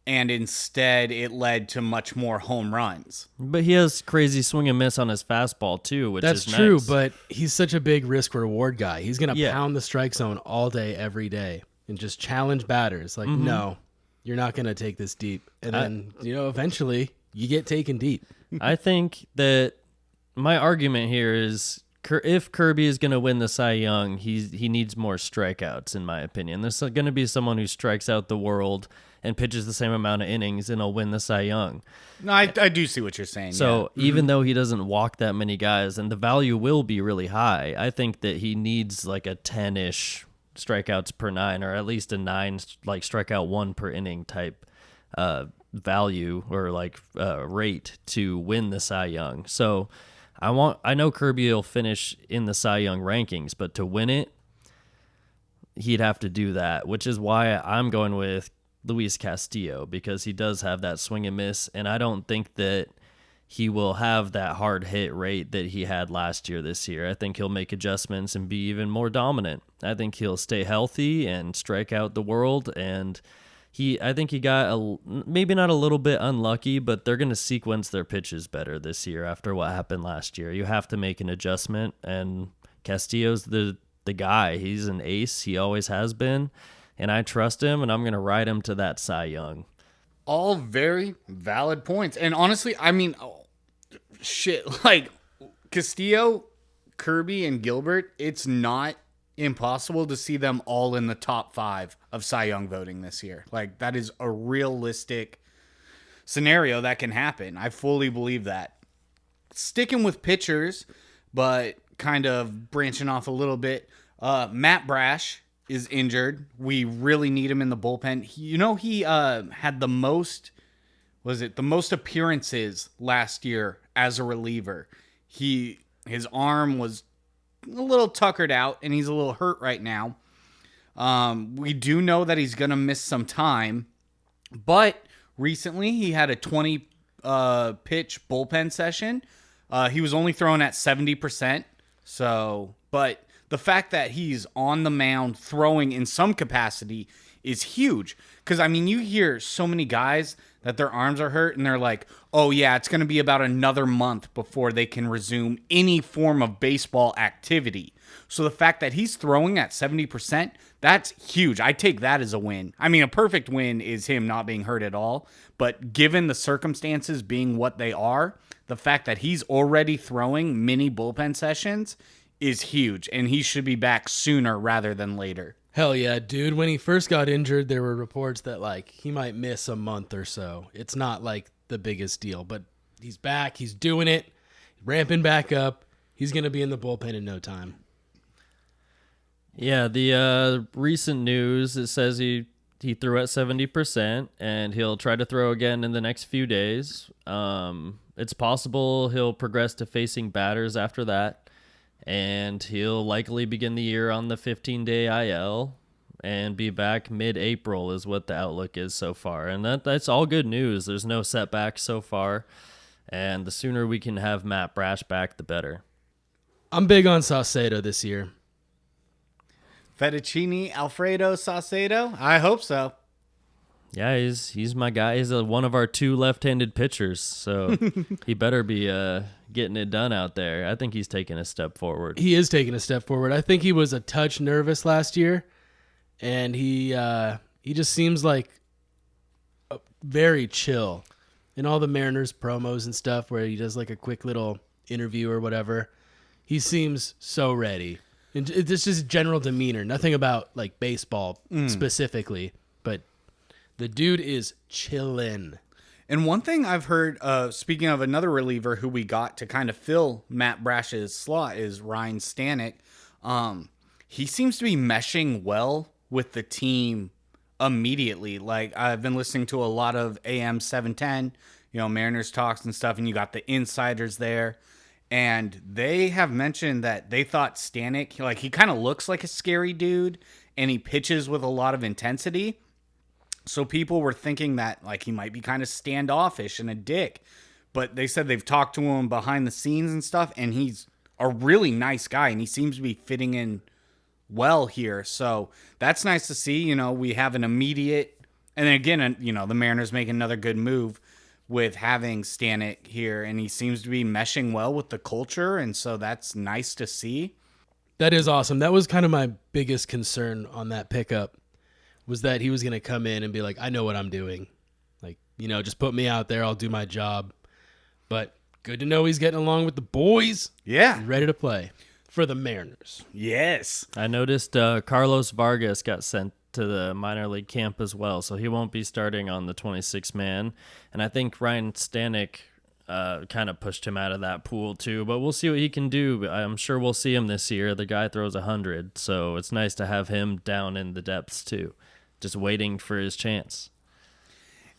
and instead it led to much more home runs. But he has crazy swing and miss on his fastball too, which That's is true, nice. but he's such a big risk reward guy. He's going to Yeah. pound the strike zone all day, every day, and just challenge batters. Like, no, you're not going to take this deep. And then, eventually you get taken deep. I think that my argument here is if Kirby is going to win the Cy Young, he needs more strikeouts, in my opinion. There's going to be someone who strikes out the world and pitches the same amount of innings and he'll win the Cy Young. No, I do see what you're saying. So even though he doesn't walk that many guys and the value will be really high, I think that he needs like a 10-ish strikeouts per 9 or at least a 9 like strikeout 1 per inning type value or rate to win the Cy Young. So I know Kirby will finish in the Cy Young rankings, but to win it, he'd have to do that, which is why I'm going with Luis Castillo, because he does have that swing and miss, and I don't think that he will have that hard hit rate that he had last year this year. I think he'll make adjustments and be even more dominant. I think he'll stay healthy and strike out the world, and I think he got maybe not a little bit unlucky, but they're going to sequence their pitches better this year after what happened last year. You have to make an adjustment, and Castillo's the guy. He's an ace. He always has been. And I trust him, and I'm going to ride him to that Cy Young. All very valid points. And honestly, I mean, like Castillo, Kirby, and Gilbert, it's not impossible to see them all in the top 5 of Cy Young voting this year. Like, that is a realistic scenario that can happen. I fully believe that. Sticking with pitchers, but kind of branching off a little bit, Matt Brash is injured. We really need him in the bullpen. He had the most appearances last year as a reliever. His arm was a little tuckered out, and he's a little hurt right now. We do know that he's going to miss some time, but recently he had a 20 pitch bullpen session. He was only throwing at 70%. But the fact that he's on the mound throwing in some capacity is huge. Because, I mean, you hear so many guys that their arms are hurt and they're like, oh, yeah, it's going to be about another month before they can resume any form of baseball activity. So the fact that he's throwing at 70%, that's huge. I take that as a win. I mean, a perfect win is him not being hurt at all. But given the circumstances being what they are, the fact that he's already throwing mini bullpen sessions is huge, and he should be back sooner rather than later. Hell yeah, dude. When he first got injured, there were reports that he might miss a month or so. It's not the biggest deal, but he's back. He's doing it, ramping back up. He's going to be in the bullpen in no time. Yeah, the recent news, it says he threw at 70%, and he'll try to throw again in the next few days. It's possible he'll progress to facing batters after that. And he'll likely begin the year on the 15-day IL and be back mid-April is what the outlook is so far. And that's all good news. There's no setbacks so far. And the sooner we can have Matt Brash back, the better. I'm big on Saucedo this year. Fettuccine Alfredo Saucedo? I hope so. Yeah, he's my guy. He's one of our 2 left-handed pitchers, so he better be getting it done out there. I think he's taking a step forward. He is taking a step forward. I think he was a touch nervous last year, and he just seems like very chill in all the Mariners promos and stuff where he does a quick little interview or whatever. He seems so ready. And it's just general demeanor. Nothing about like baseball specifically, but the dude is chillin'. And one thing I've heard, speaking of another reliever who we got to kind of fill Matt Brash's slot, is Ryan Stanek. He seems to be meshing well with the team immediately. Like, I've been listening to a lot of AM 710, Mariners talks and stuff, and you got the insiders there. And they have mentioned that they thought Stanek, like, he kind of looks like a scary dude, and he pitches with a lot of intensity. So people were thinking that, like, he might be kind of standoffish and a dick. But they said they've talked to him behind the scenes and stuff, and he's a really nice guy, and he seems to be fitting in well here. So that's nice to see. We have an immediate, and then again, the Mariners make another good move with having Stanek here, and he seems to be meshing well with the culture, and so that's nice to see. That is awesome. That was kind of my biggest concern on that pickup, was that he was going to come in and be like, I know what I'm doing. Like, just put me out there. I'll do my job. But good to know he's getting along with the boys. Yeah. He's ready to play for the Mariners. Yes. I noticed Carlos Vargas got sent to the minor league camp as well, so he won't be starting on the 26-man. And I think Ryan Stanek kind of pushed him out of that pool too, but we'll see what he can do. I'm sure we'll see him this year. The guy throws 100, so it's nice to have him down in the depths too, just waiting for his chance.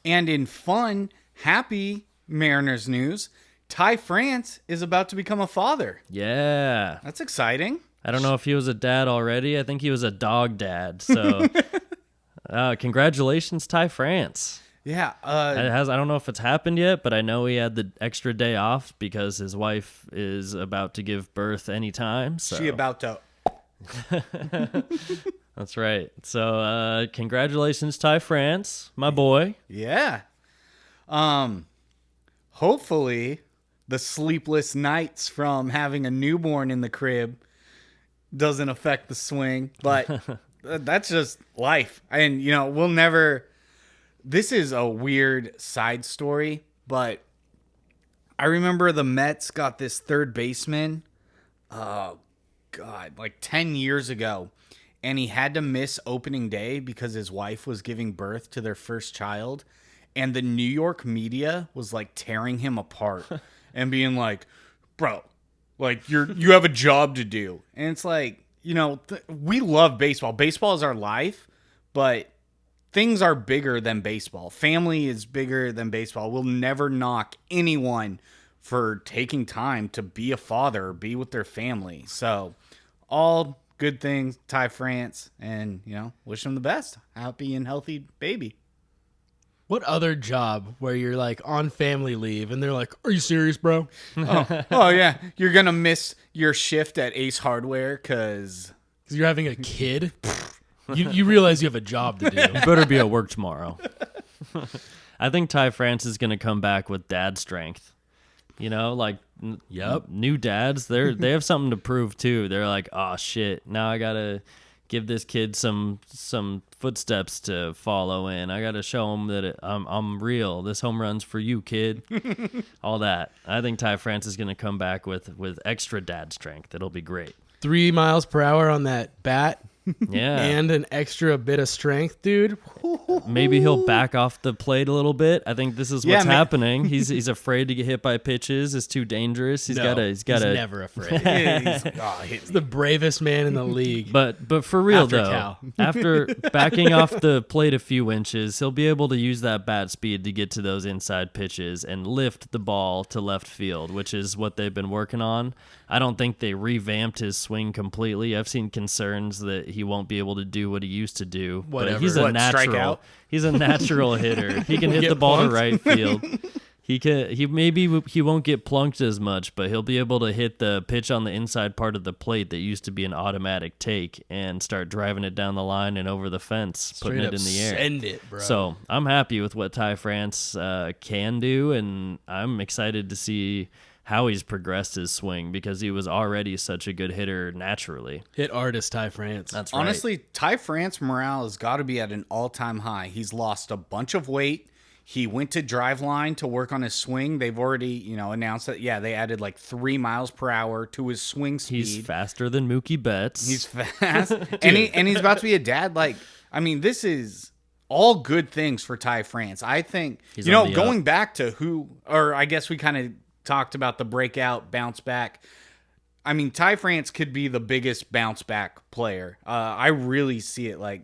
And in fun, happy Mariners news, Ty France is about to become a father. Yeah. That's exciting. I don't know if he was a dad already. I think he was a dog dad. So congratulations, Ty France. Yeah. I don't know if it's happened yet, but I know he had the extra day off because his wife is about to give birth anytime. So. She about to. That's right. So congratulations, Ty France, my boy. Yeah. Hopefully the sleepless nights from having a newborn in the crib doesn't affect the swing, but that's just life. And, we'll never, this is a weird side story, but I remember the Mets got this third baseman, like 10 years ago, and he had to miss opening day because his wife was giving birth to their first child. And the New York media was like tearing him apart and being like, bro, like you have a job to do. And it's like, we love baseball. Baseball is our life, but things are bigger than baseball. Family is bigger than baseball. We'll never knock anyone for taking time to be a father or be with their family. So all good things, Ty France, and, wish him the best. Happy and healthy baby. What other job where you're like on family leave and they're like, are you serious, bro? Oh yeah. You're going to miss your shift at Ace Hardware because you're having a kid? you realize you have a job to do. You better be at work tomorrow. I think Ty France is going to come back with dad strength. New dads, they have something to prove too. They're like, oh shit, now I got to give this kid some footsteps to follow in. I got to show him that I'm real. This home run's for you, kid. All that. I think Ty France is going to come back with extra dad strength. It'll be great. 3 miles per hour on that bat. Yeah. And an extra bit of strength, dude. Maybe he'll back off the plate a little bit. I think this is what's happening. He's afraid to get hit by pitches. It's too dangerous. He's never afraid. He's the bravest man in the league. But for real After though, Cal. after backing off the plate a few inches, he'll be able to use that bat speed to get to those inside pitches and lift the ball to left field, which is what they've been working on. I don't think they revamped his swing completely. I've seen concerns that he won't be able to do what he used to do. Whatever. But he's a natural. Strikeout? He's a natural hitter. He can hit the ball to right field. He won't get plunked as much, but he'll be able to hit the pitch on the inside part of the plate that used to be an automatic take and start driving it down the line and over the fence, putting it in the air. Send it, bro. So I'm happy with what Ty France can do, and I'm excited to see how he's progressed his swing because he was already such a good hitter naturally. Hit artist Ty France. That's right. Honestly, Ty France morale has got to be at an all-time high. He's lost a bunch of weight. He went to Driveline to work on his swing. They've already, announced that, they added like 3 miles per hour to his swing speed. He's faster than Mookie Betts. He's fast. and he's about to be a dad. This is all good things for Ty France. I think, He's on the going up. back to I guess we kind of talked about the breakout, bounce back. Ty France could be the biggest bounce back player. I really see it like.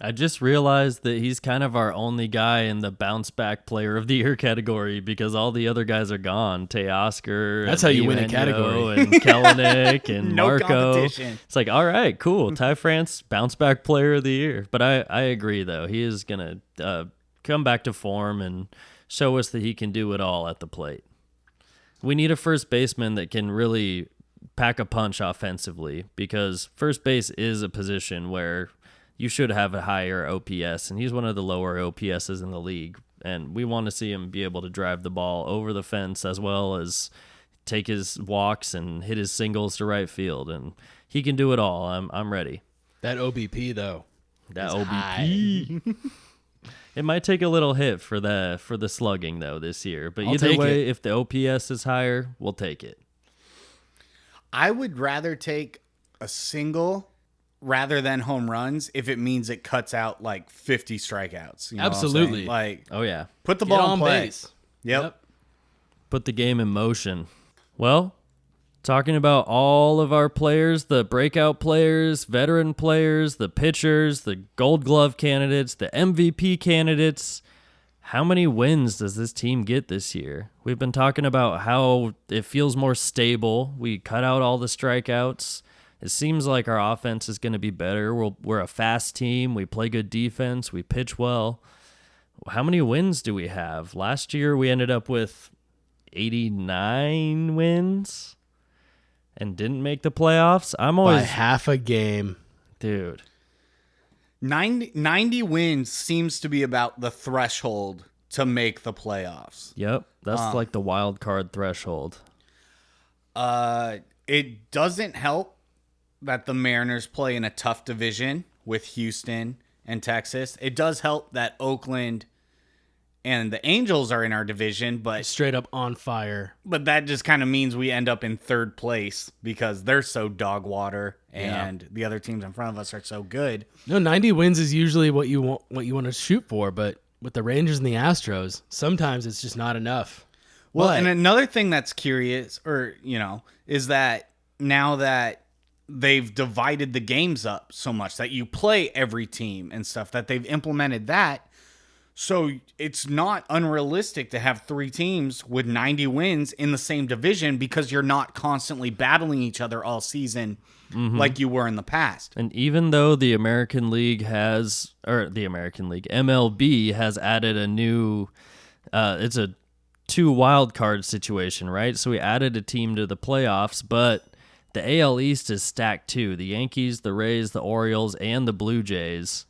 I just realized that he's kind of our only guy in the bounce back player of the year category because all the other guys are gone. Teoscar. That's and how you win a Emmanuel category. And Kellenic and No Marco. competition. It's like, all right, cool. Ty France, bounce back player of the year. But I agree, though. He is going to come back to form and show us that he can do it all at the plate. We need a first baseman that can really pack a punch offensively because first base is a position where you should have a higher OPS, and he's one of the lower OPSs in the league. And we want to see him be able to drive the ball over the fence as well as take his walks and hit his singles to right field. And he can do it all. I'm ready. That OBP though. That is OBP. It might take a little hit for the slugging though this year, but I'll either take way, it. if the OPS is higher, we'll take it. I would rather take a single rather than home runs if it means it cuts out like 50 strikeouts. You know what I'm saying? Absolutely. Like, Oh yeah, put the Get ball on in play. base. Yep. put the game in motion. Well, talking about all of our players, the breakout players, veteran players, the pitchers, the Gold Glove candidates, the MVP candidates. How many wins does this team get this year? We've been talking about how it feels more stable. We cut out all the strikeouts. It seems like our offense is going to be better. We're a fast team. We play good defense. We pitch well. How many wins do we have? Last year we ended up with 89 wins and didn't make the playoffs. I'm By always, half a game. dude. 90 wins seems to be about the threshold to make the playoffs. Yep, that's like the wild card threshold. It doesn't help that the Mariners play in a tough division with Houston and Texas. It does help that Oakland and the Angels are in our division, but Straight up on fire. that just kind of means we end up in third place because they're so dog water and the other teams in front of us are so good. No, 90 wins is usually what you want to shoot for, but with the Rangers and the Astros, sometimes it's just not enough. Well, But- and another thing that's curious, is that now that they've divided the games up so much that you play every team and stuff, that they've implemented that. So it's not unrealistic to have 3 teams with 90 wins in the same division because you're not constantly battling each other all season like you were in the past. And even though the MLB has added a new, it's a 2 wild card situation, right? So we added a team to the playoffs, but the AL East is stacked too. The Yankees, the Rays, the Orioles, and the Blue Jays.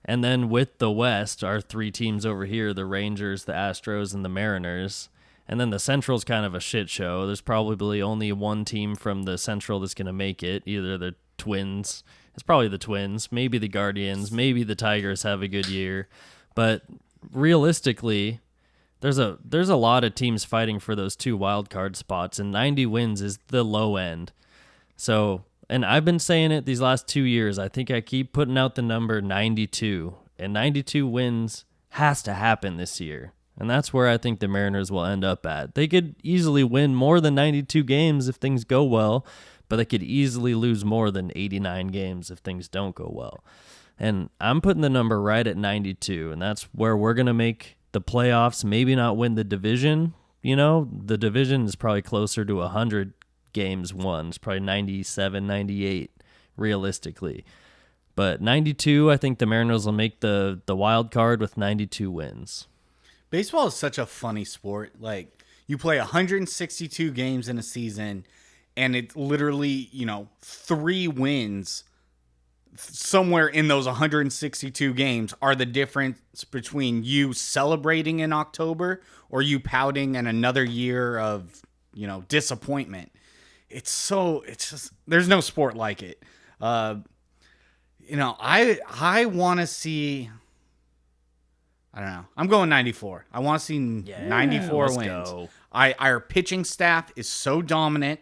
And then with the West, our 3 teams over here, the Rangers, the Astros, and the Mariners. And then the Central's kind of a shit show. There's probably only one team from the Central that's going to make it, either the Twins. It's probably the Twins, maybe the Guardians, maybe the Tigers have a good year. But realistically, there's a lot of teams fighting for those 2 wild card spots, and 90 wins is the low end. So, and I've been saying it these last 2 years. I think I keep putting out the number 92, and 92 wins has to happen this year. And that's where I think the Mariners will end up at. They could easily win more than 92 games if things go well, but they could easily lose more than 89 games if things don't go well. And I'm putting the number right at 92, and that's where we're going to make the playoffs, maybe not win the division. The division is probably closer to 100 games won. It's probably 97, 98 realistically. But 92, I think the Mariners will make the wild card with 92 wins. Baseball is such a funny sport. Like, you play 162 games in a season, and it's literally, 3 wins somewhere in those 162 games are the difference between you celebrating in October or you pouting in another year of, disappointment. It's just, there's no sport like it. I want to see, I don't know. I'm going 94. I want to see 94 let's wins. go. Our pitching staff is so dominant.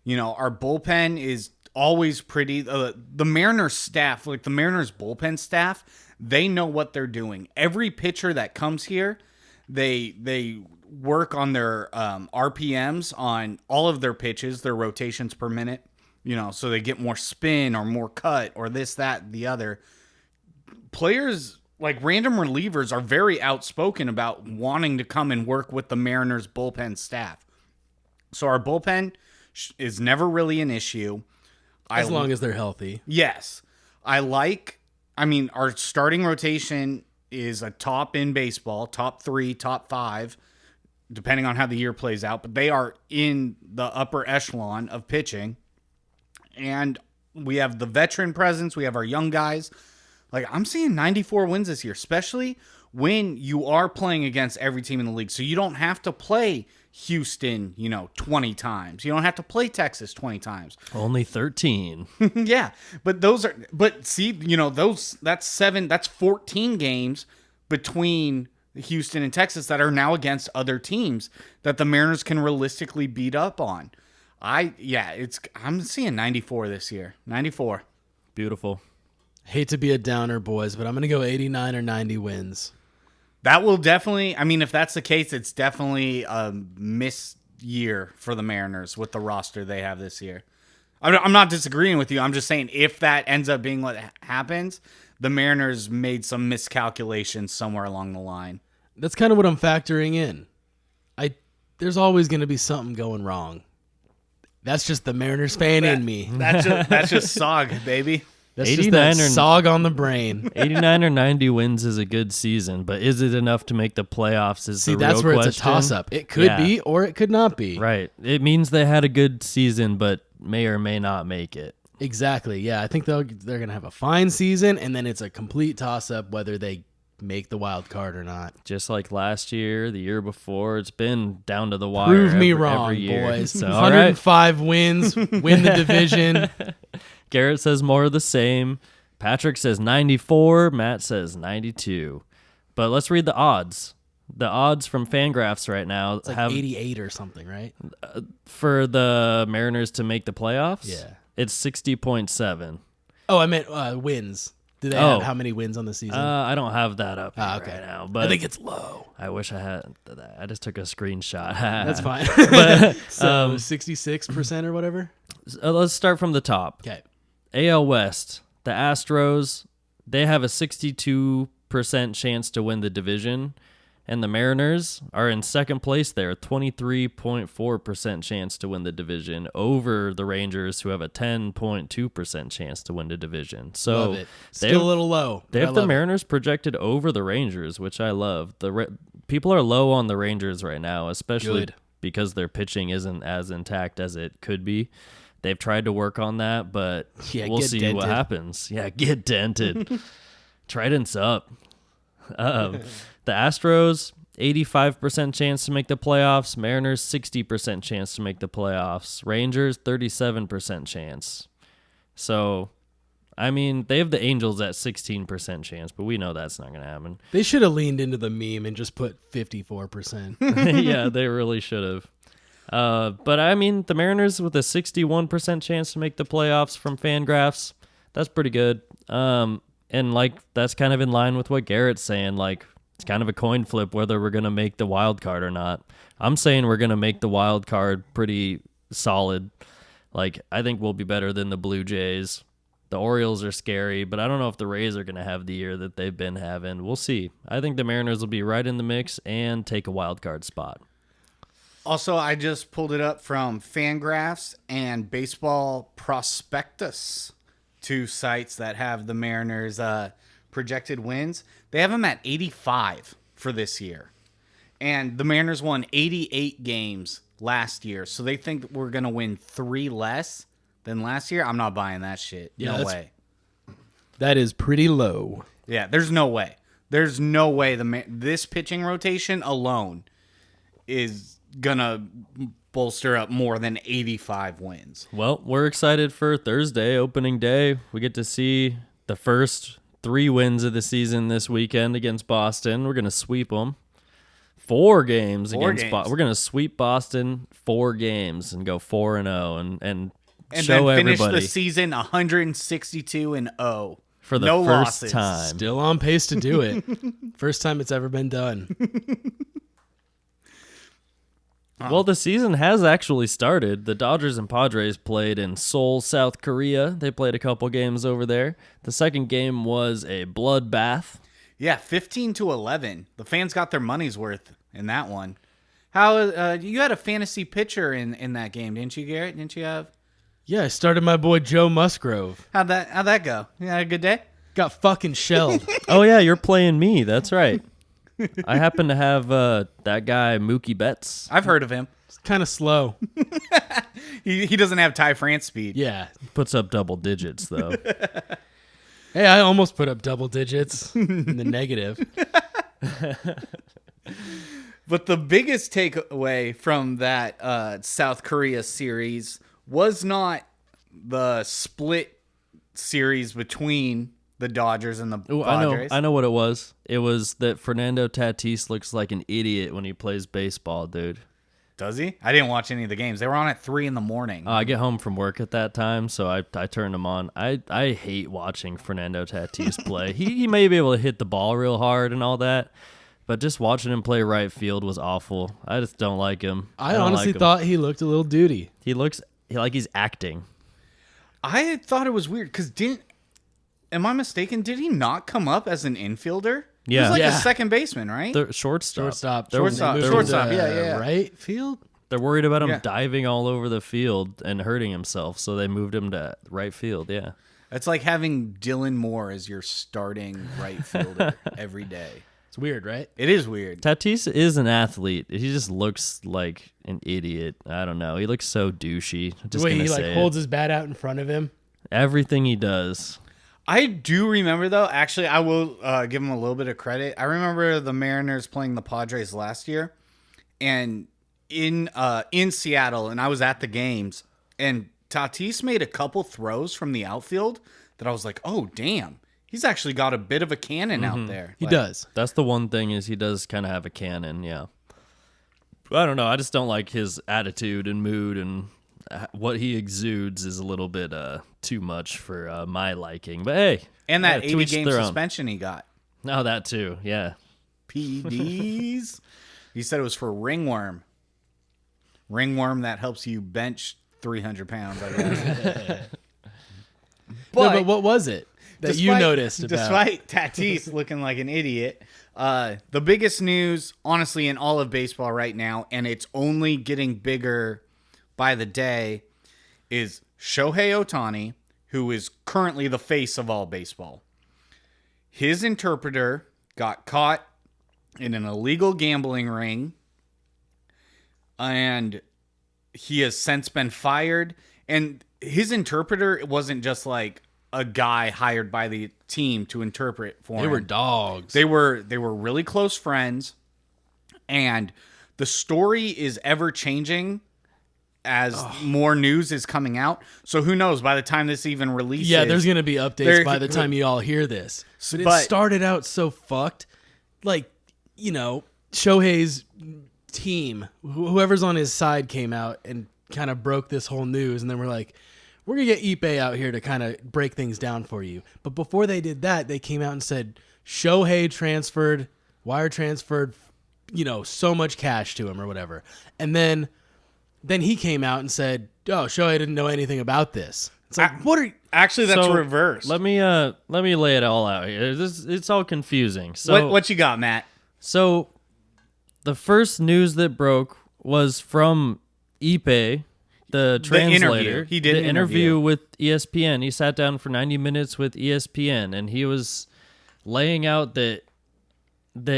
Our bullpen is always pretty. The Mariners staff, like the Mariners bullpen staff, they know what they're doing. Every pitcher that comes here, they work on their RPMs on all of their pitches, their rotations per minute, so they get more spin or more cut or this, that, the other. Players like random relievers are very outspoken about wanting to come and work with the Mariners bullpen staff. So our bullpen is never really an issue. As long as they're healthy. Yes. Our starting rotation is a top in baseball, top 3, top 5, depending on how the year plays out, but they are in the upper echelon of pitching. And we have the veteran presence. We have our young guys. Like, I'm seeing 94 wins this year, especially when you are playing against every team in the league. So you don't have to play Houston, 20 times. You don't have to play Texas 20 times. Only 13. Yeah. But that's 14 games between Houston and Texas that are now against other teams that the Mariners can realistically beat up on. I'm seeing 94 this year. 94. Beautiful. Hate to be a downer, boys, but I'm going to go 89 or 90 wins. That will definitely, if that's the case, it's definitely a missed year for the Mariners with the roster they have this year. I'm not disagreeing with you. I'm just saying if that ends up being what happens, the Mariners made some miscalculations somewhere along the line. That's kind of what I'm factoring in. There's always going to be something going wrong. That's just the Mariners fan in me. That's just Sog, baby. That's just that Sog on the brain. 89 or 90 wins is a good season, but is it enough to make the playoffs is the real question. See, that's where it's a toss-up. It could be or it could not be. Right. It means they had a good season, but may or may not make it. Exactly, yeah. I think they're going to have a fine season, and then it's a complete toss-up whether they make the wild card or not. Just like last year, the year before, it's been down to the wire. Prove me wrong, every year. boys. So, 105 wins, win the division. Garrett says more of the same. Patrick says 94. Matt says 92. But let's read the odds. The odds from Fangraphs right now it's like have 88 or something, right? For the Mariners to make the playoffs. Yeah, it's 60.7. Oh, I meant wins. Do they have how many wins on the season? I don't have that up right now, but I think it's low. I wish I had that. I just took a screenshot. That's fine. But, so 66% or whatever. Let's start from the top. Okay. AL West, the Astros, they have a 62% chance to win the division, and the Mariners are in second place there, 23.4% chance to win the division over the Rangers, who have a 10.2% chance to win the division. So love it. Still a little low. They have the Mariners projected over the Rangers, which I love. People are low on the Rangers right now, especially because their pitching isn't as intact as it could be. They've tried to work on that, but we'll see what happens. Yeah, get dented. Trident's up. The Astros, 85% chance to make the playoffs. Mariners, 60% chance to make the playoffs. Rangers, 37% chance. So, they have the Angels at 16% chance, but we know that's not going to happen. They should have leaned into the meme and just put 54%. Yeah, they really should have. But the Mariners with a 61% chance to make the playoffs from Fangraphs, that's pretty good. And that's kind of in line with what Garrett's saying. It's kind of a coin flip whether we're going to make the wild card or not. I'm saying we're going to make the wild card pretty solid. I think we'll be better than the Blue Jays. The Orioles are scary, but I don't know if the Rays are going to have the year that they've been having. We'll see. I think the Mariners will be right in the mix and take a wild card spot. Also, I just pulled it up from Fangraphs and Baseball Prospectus, two sites that have the Mariners' projected wins. They have them at 85 for this year. And the Mariners won 88 games last year, so they think we're going to win 3 less than last year. I'm not buying that shit. No way. That is pretty low. Yeah, there's no way. There's no way this pitching rotation alone is gonna bolster up more than 85 wins. Well, we're excited for Thursday, opening day. We get to see the first 3 wins of the season this weekend against Boston. We're going to sweep them. 4 games against Boston. We're going to sweep Boston 4 games and go 4-0 and show then finish everybody the season 162-0 for the no first losses. time. Still on pace to do it. First time it's ever been done. Well, the season has actually started. The Dodgers and Padres played in Seoul, South Korea. They played a couple games over there. The second game was a bloodbath. Yeah, 15-11. The fans got their money's worth in that one. How you had a fantasy pitcher in that game, didn't you, Garrett? Didn't you have? Yeah, I started my boy Joe Musgrove. How'd that go? You had a good day? Got fucking shelled. Oh, yeah, you're playing me. That's right. I happen to have that guy, Mookie Betts. I've heard of him. It's kind of slow. He doesn't have Ty France speed. Yeah. Puts up double digits, though. Hey, I almost put up double digits in the negative. But the biggest takeaway from that South Korea series was not the split series between the Dodgers and the Padres. I know what it was. It was that Fernando Tatis looks like an idiot when he plays baseball, dude. Does he? I didn't watch any of the games. They were on at 3 a.m. I get home from work at that time, so I turned them on. I hate watching Fernando Tatis play. He may be able to hit the ball real hard and all that, but just watching him play right field was awful. I just don't like him. I honestly thought he looked a little duty. He looks like he's acting. I thought it was weird because am I mistaken? Did he not come up as an infielder? He was like a second baseman, right? The shortstop. Shortstop. Yeah. Right field? They're worried about him diving all over the field and hurting himself, so they moved him to right field, yeah. It's like having Dylan Moore as your starting right fielder every day. It's weird, right? It is weird. Tatis is an athlete. He just looks like an idiot. I don't know. He looks so douchey. The way he holds his bat out in front of him. Everything he does. I do remember, though, actually, I will give him a little bit of credit. I remember the Mariners playing the Padres last year, and in Seattle, and I was at the games, and Tatis made a couple throws from the outfield that I was like, oh, damn. He's actually got a bit of a cannon out there. He does. That's the one thing is he does kind of have a cannon, yeah. I don't know. I just don't like his attitude and mood, and what he exudes is a little bit too much for my liking. But hey, and that 80-game suspension he got. No, that too. Yeah. PEDs. He said it was for ringworm. Ringworm that helps you bench 300 pounds, I guess. But what was it that you noticed about? Despite Tatis looking like an idiot, the biggest news, honestly, in all of baseball right now, and it's only getting bigger by the day, is Shohei Ohtani, who is currently the face of all baseball. His interpreter got caught in an illegal gambling ring, and he has since been fired. And his interpreter wasn't just like a guy hired by the team to interpret for him. They were dogs. They were really close friends, and the story is ever changing as more news is coming out. So who knows, by the time this even releases. Yeah, there's going to be updates by the time you all hear this. But it started out so fucked. Like, Shohei's team, whoever's on his side came out and kind of broke this whole news. And then we're like, we're going to get Ippei out here to kind of break things down for you. But before they did that, they came out and said, Shohei wire transferred, so much cash to him or whatever. And then he came out and said, "Oh, Shohei didn't know anything about this." It's like, what are you? Actually, that's reversed. Let me lay it all out here. It's all confusing. So what you got, Matt? So the first news that broke was from Ippei, the translator. He did an interview with ESPN. He sat down for 90 minutes with ESPN, and he was laying out that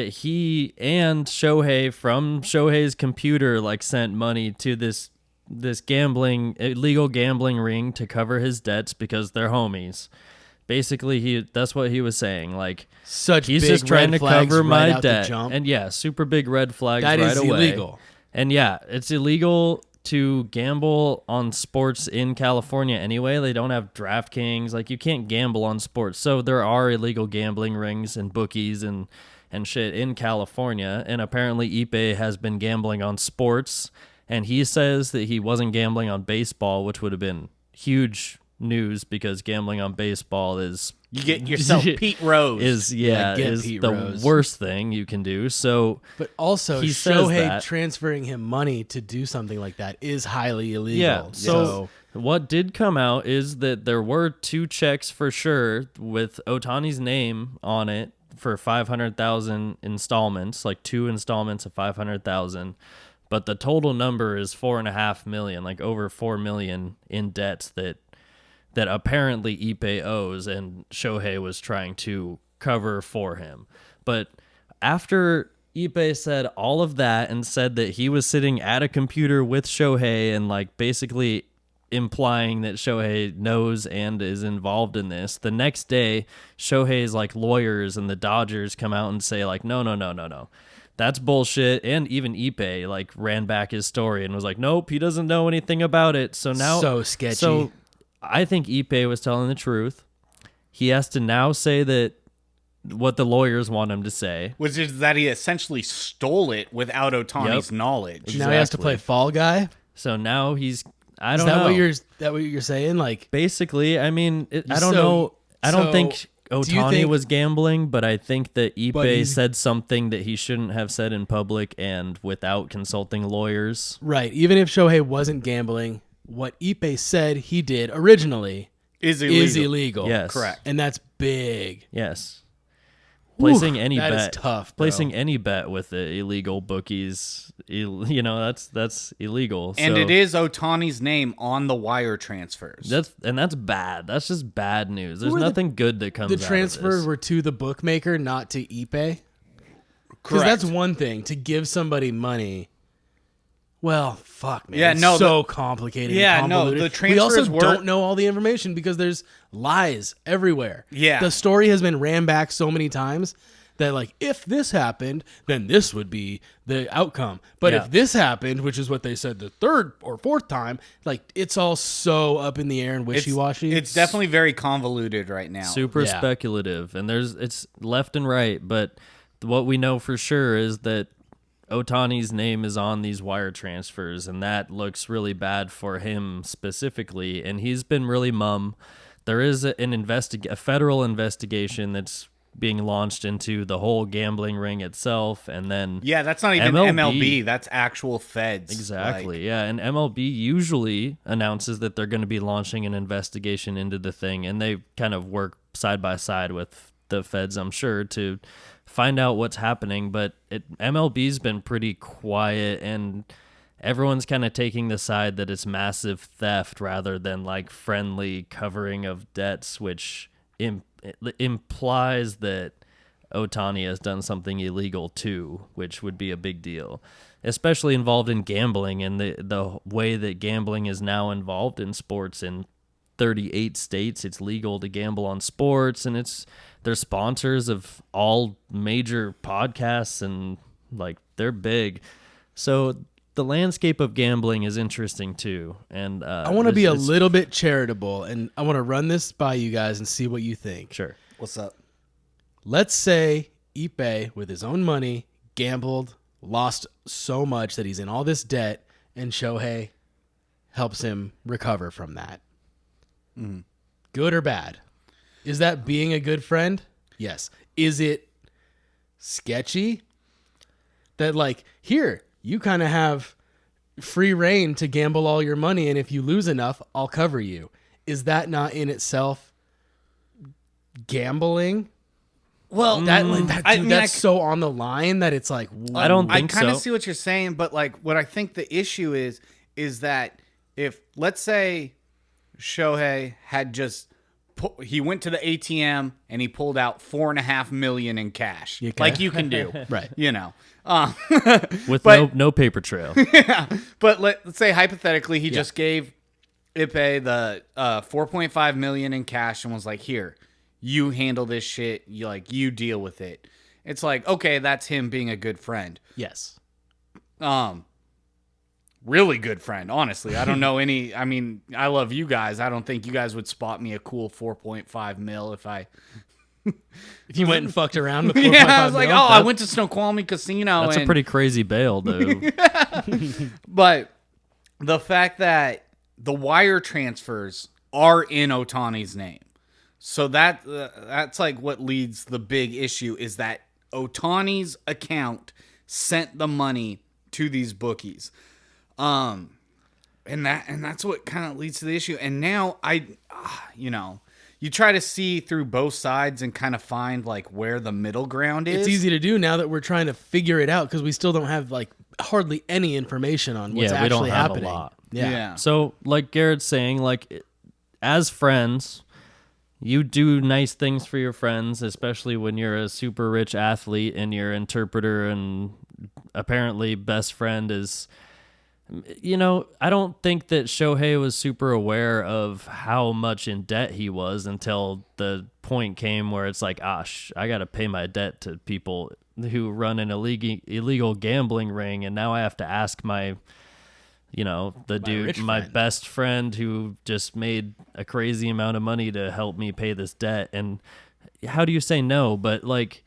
he and Shohei from Shohei's computer sent money to this illegal gambling ring to cover his debts because they're homies. Basically, that's what he was saying. He's just trying to cover my debt, and super big red flags right away. That is illegal. And yeah, it's illegal to gamble on sports in California anyway. They don't have DraftKings. Like, you can't gamble on sports. So there are illegal gambling rings and bookies and shit in California. And apparently Ipe has been gambling on sports. And he says that he wasn't gambling on baseball, which would have been huge news because gambling on baseball is... You get yourself Pete Rose. Is Pete the Rose. worst thing you can do. So, But also, he says Shohei that. transferring him money to do something like that is highly illegal. yeah. So what did come out is that there were 2 checks for sure with Ohtani's name on it for 500,000 installments, like 2 installments of 500,000. But the total number is $4.5 million, like over $4 million in debts that apparently Ipe owes, and Shohei was trying to cover for him. But after Ipe said all of that and said that he was sitting at a computer with Shohei and like basically implying that Shohei knows and is involved in this, the next day Shohei's like lawyers and the Dodgers come out and say like, no. That's bullshit. And even Ipe like ran back his story and was like, nope, he doesn't know anything about it. So now So sketchy. So I think Ipe was telling the truth. He has to now say that what the lawyers want him to say. Which is that he essentially stole it without Ohtani's Yep. knowledge. Now he has to play Fall Guy? So now he's I Is don't that know. what you're saying? Like, Basically, I mean, I don't So- know. I don't so think do you Ohtani think- was gambling, but I think that But Ipe he's- said something that he shouldn't have said in public and without consulting lawyers. right, even if Shohei wasn't gambling, what Ipe said he did originally Is illegal. is illegal. Yes. Correct. And that's big. Yes. Placing any that is bet, tough, bro. placing any bet with the illegal bookies, that's illegal. And So it is Ohtani's name on the wire transfers. that's bad. That's just bad news. There's were the- nothing good that comes. The out of transfers this. were to the bookmaker, not to Ipe. Because Correct. that's one thing, to give somebody money. Well, fuck, man. Yeah, It's no, so complicated. and Yeah, no, convoluted. the We also transfers were- don't know all the information because there's lies everywhere. Yeah. The story has been ran back so many times that, like, if this happened, then this would be the outcome. But Yeah. if this happened, which is what they said the 3rd or 4th time, like, it's all so up in the air and wishy-washy. It's definitely very convoluted right now. super Yeah. speculative, and it's left and right. But what we know for sure is that Ohtani's name is on these wire transfers, and that looks really bad for him specifically. And he's been really mum. There is a federal investigation that's being launched into the whole gambling ring itself, and then Yeah, that's not even MLB. That's actual feds. exactly, Like, yeah. And MLB usually announces that they're going to be launching an investigation into the thing, and they kind of work side by side with the feds, I'm sure, to find out what's happening. But MLB's been pretty quiet, and everyone's kind of taking the side that it's massive theft rather than like friendly covering of debts, which implies that Ohtani has done something illegal too, which would be a big deal, especially involved in gambling and the way that gambling is now involved in sports. In 38 states, it's legal to gamble on sports, and they're sponsors of all major podcasts, and like they're big. So the landscape of gambling is interesting too. And I want to be a little bit charitable, and I want to run this by you guys and see what you think. sure. what's up? Let's say Ipe, with his own money, gambled, lost so much that he's in all this debt, and Shohei helps him recover from that. Good or bad? Is that being a good friend? Yes. Is it sketchy? That, like, here, you kind of have free reign to gamble all your money, and if you lose enough, I'll cover you. Is that not in itself gambling? Well, That's so on the line that it's like, I don't I think kind of so. see what you're saying, but like what I think the issue is that if, let's say, Shohei had just he went to the ATM and he pulled out $4.5 million in cash, Okay. like you can do, Right. You know, With but- no paper trail. but let's say hypothetically he just gave Ipe the $4.5 million in cash and was like, "Here, you handle this shit. You deal with it." It's like, okay, that's him being a good friend. yes. really good friend, honestly. I don't know any. I mean, I love you guys. I don't think you guys would spot me a cool 4.5 mil if I. If you went and fucked around with 4.5 Yeah, I was like, mil, I went to Snoqualmie Casino. That's a pretty crazy bail, dude. But the fact that the wire transfers are in Ohtani's name, so that's like what leads the big issue is that Ohtani's account sent the money to these bookies, and that's what kind of leads to the issue. And now you try to see through both sides and kind of find like where the middle ground is. it's easy to do now that we're trying to figure it out because we still don't have like hardly any information on what's Yeah, we don't actually have happening. a lot. Yeah. So, like Garrett's saying, like, as friends, you do nice things for your friends, especially when you're a super rich athlete and your interpreter and apparently best friend is, I don't think that Shohei was super aware of how much in debt he was until the point came where it's like, I got to pay my debt to people who run an illegal gambling ring, and now I have to ask my best friend who just made a crazy amount of money to help me pay this debt. And how do you say no? But like,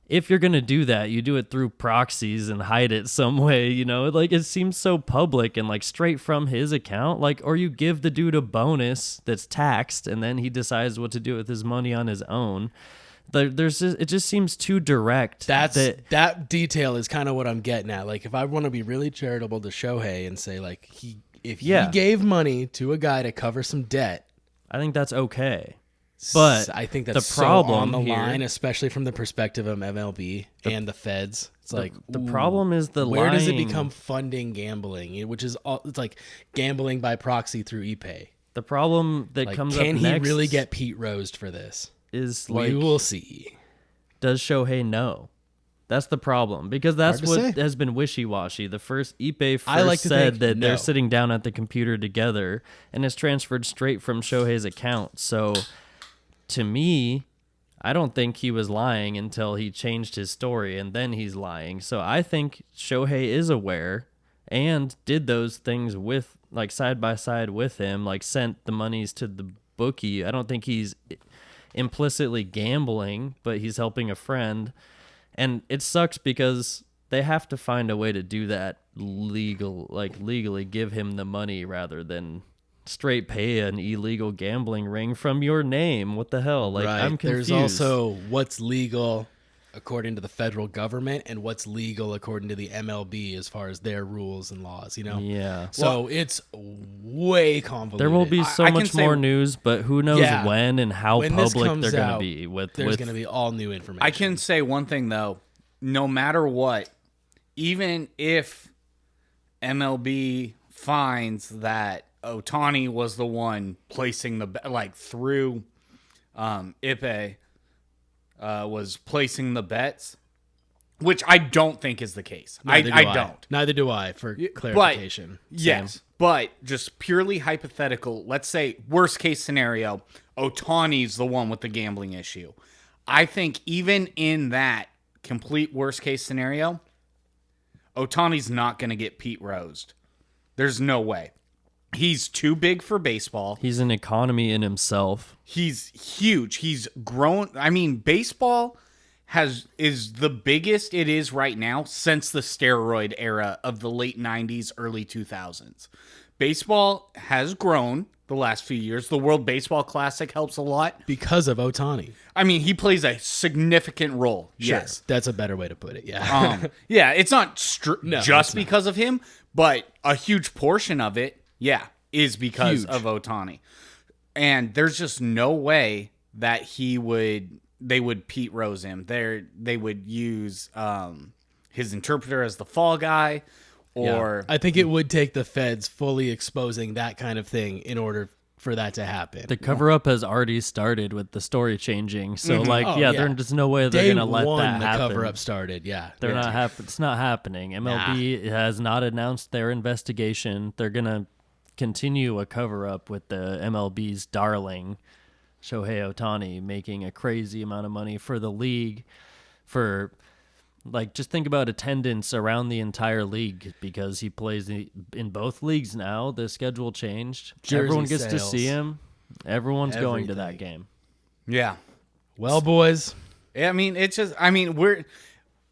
if you're going to do that, you do it through proxies and hide it some way, like it seems so public and like straight from his account, like, or you give the dude a bonus that's taxed and then he decides what to do with his money on his own. It just seems too direct. That detail is kind of what I'm getting at. Like, if I want to be really charitable to Shohei and say, like, if he gave money to a guy to cover some debt, I think that's okay. But I think that's the problem so on the here, line, especially from the perspective of MLB and the feds. It's like the problem is where does it lying. become funding gambling, which is it's like gambling by proxy through ePay. The problem that Like, comes can up he next really get Pete Rosed for this? is like, We will see. Does Shohei know? That's the problem, because that's Hard to what say. has been wishy-washy. The first Ippei I like to said think that no. they're sitting down at the computer together, and it's transferred straight from Shohei's account. So, to me, I don't think he was lying until he changed his story, and then he's lying. So I think Shohei is aware and did those things with, like, side by side with him, like sent the monies to the bookie. I don't think he's implicitly gambling, but he's helping a friend. And it sucks because they have to find a way to do that legally give him the money rather than straight pay an illegal gambling ring from your name. What the hell? Like, Right. I'm confused. There's also what's legal according to the federal government and what's legal according to the MLB as far as their rules and laws, Yeah. So it's way convoluted. There will be so I can much say- more news, but who knows Yeah. when and how When this public comes they're going to out, be. There's going to be all new information. I can say one thing though, no matter what, even if MLB finds that Ohtani was the one placing the through Ippei was placing the bets, which I don't think is the case. I don't. Neither do I, for clarification. Yes, but just purely hypothetical. Let's say worst case scenario, Ohtani's the one with the gambling issue. I think even in that complete worst case scenario, Ohtani's not going to get Pete Rosed. There's no way. He's too big for baseball. He's an economy in himself. He's huge. He's grown. I mean, baseball is the biggest it is right now since the steroid era of the late 90s, early 2000s. Baseball has grown the last few years. The World Baseball Classic helps a lot. Because of Ohtani. I mean, he plays a significant role. Sure. Yes. That's a better way to put it, yeah. Yeah, it's not No, just it's not. because of him, but a huge portion of it, yeah, is because Huge. of Ohtani. And there's just no way that they would Pete Rose him. They would use his interpreter as the fall guy, or I think it would take the feds fully exposing that kind of thing in order for that to happen. The cover-up has already started with the story changing. So, there's no way they're Day going to let one, that the happen. cover-up started, yeah. They're not It's not happening. MLB has not announced their investigation. They're going to continue a cover-up with the MLB's darling, Shohei Ohtani, making a crazy amount of money for the league for Like, just think about attendance around the entire league because he plays in both leagues now. The schedule changed. Jersey Everyone gets to sales. see him. Everyone's going to that Everything. game. Yeah. Well, boys, I mean, it's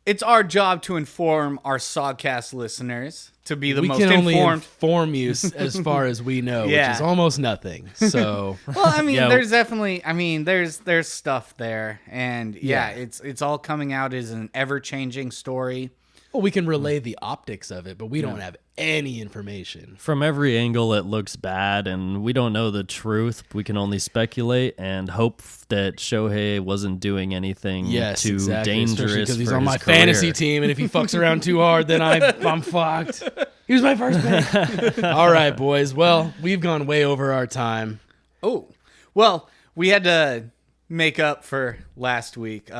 it's our job to inform our Sogcast listeners to be the we most can only informed. inform you as far as we know, Yeah. which is almost nothing. So Well, I mean, Yeah. there's definitely, there's stuff there, and Yeah. it's all coming out as an ever-changing story. well, we can relay the optics of it, but we don't have any information. From every angle, it looks bad, and we don't know the truth. We can only speculate and hope that Shohei wasn't doing anything too dangerous because he's for on his my career. fantasy team, and if he fucks around too hard, then I'm fucked. He was my first pick. All right, boys. Well, we've gone way over our time. Oh, well, we had to make up for last week.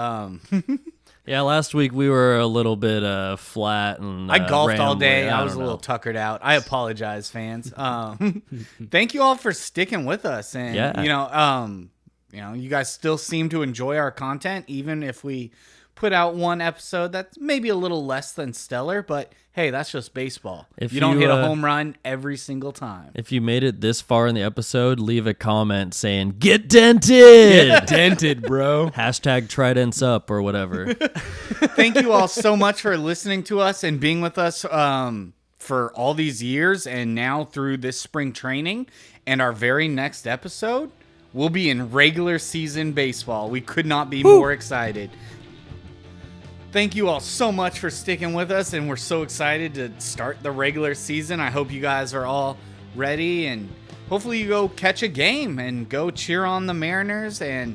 Yeah, last week we were a little bit flat and I golfed all rambling. day. I was a don't little know. tuckered out. I apologize, fans. Thank you all for sticking with us, and Yeah. you guys still seem to enjoy our content, even if we put out one episode that's maybe a little less than stellar. But hey, that's just baseball. If you don't you, hit a home run every single time. If you made it this far in the episode, leave a comment saying "Get dented." Get dented, bro. Hashtag Tridents up or whatever. Thank you all so much for listening to us and being with us for all these years, and now through this spring training. And our very next episode will be in regular season baseball. We could not be more excited. Thank you all so much for sticking with us, and we're so excited to start the regular season. I hope you guys are all ready, and hopefully you go catch a game and go cheer on the Mariners and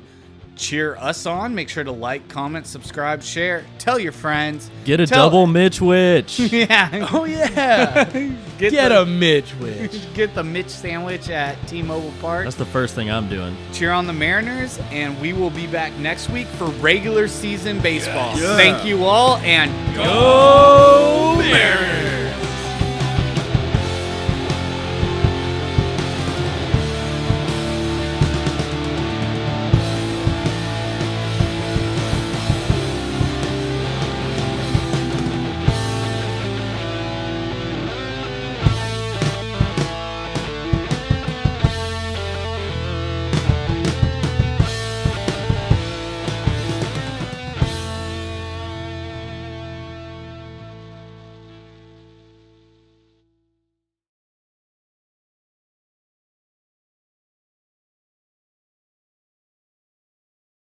cheer us on. Make sure to like, comment, subscribe, share, tell your friends. Get a Tell- double Mitch Witch. Yeah. Oh yeah. Get a Mitch Witch. Get the Mitch sandwich at T-Mobile Park. That's the first thing I'm doing. Cheer on the Mariners, and we will be back next week for regular season baseball. Yeah. Thank you all, and Go!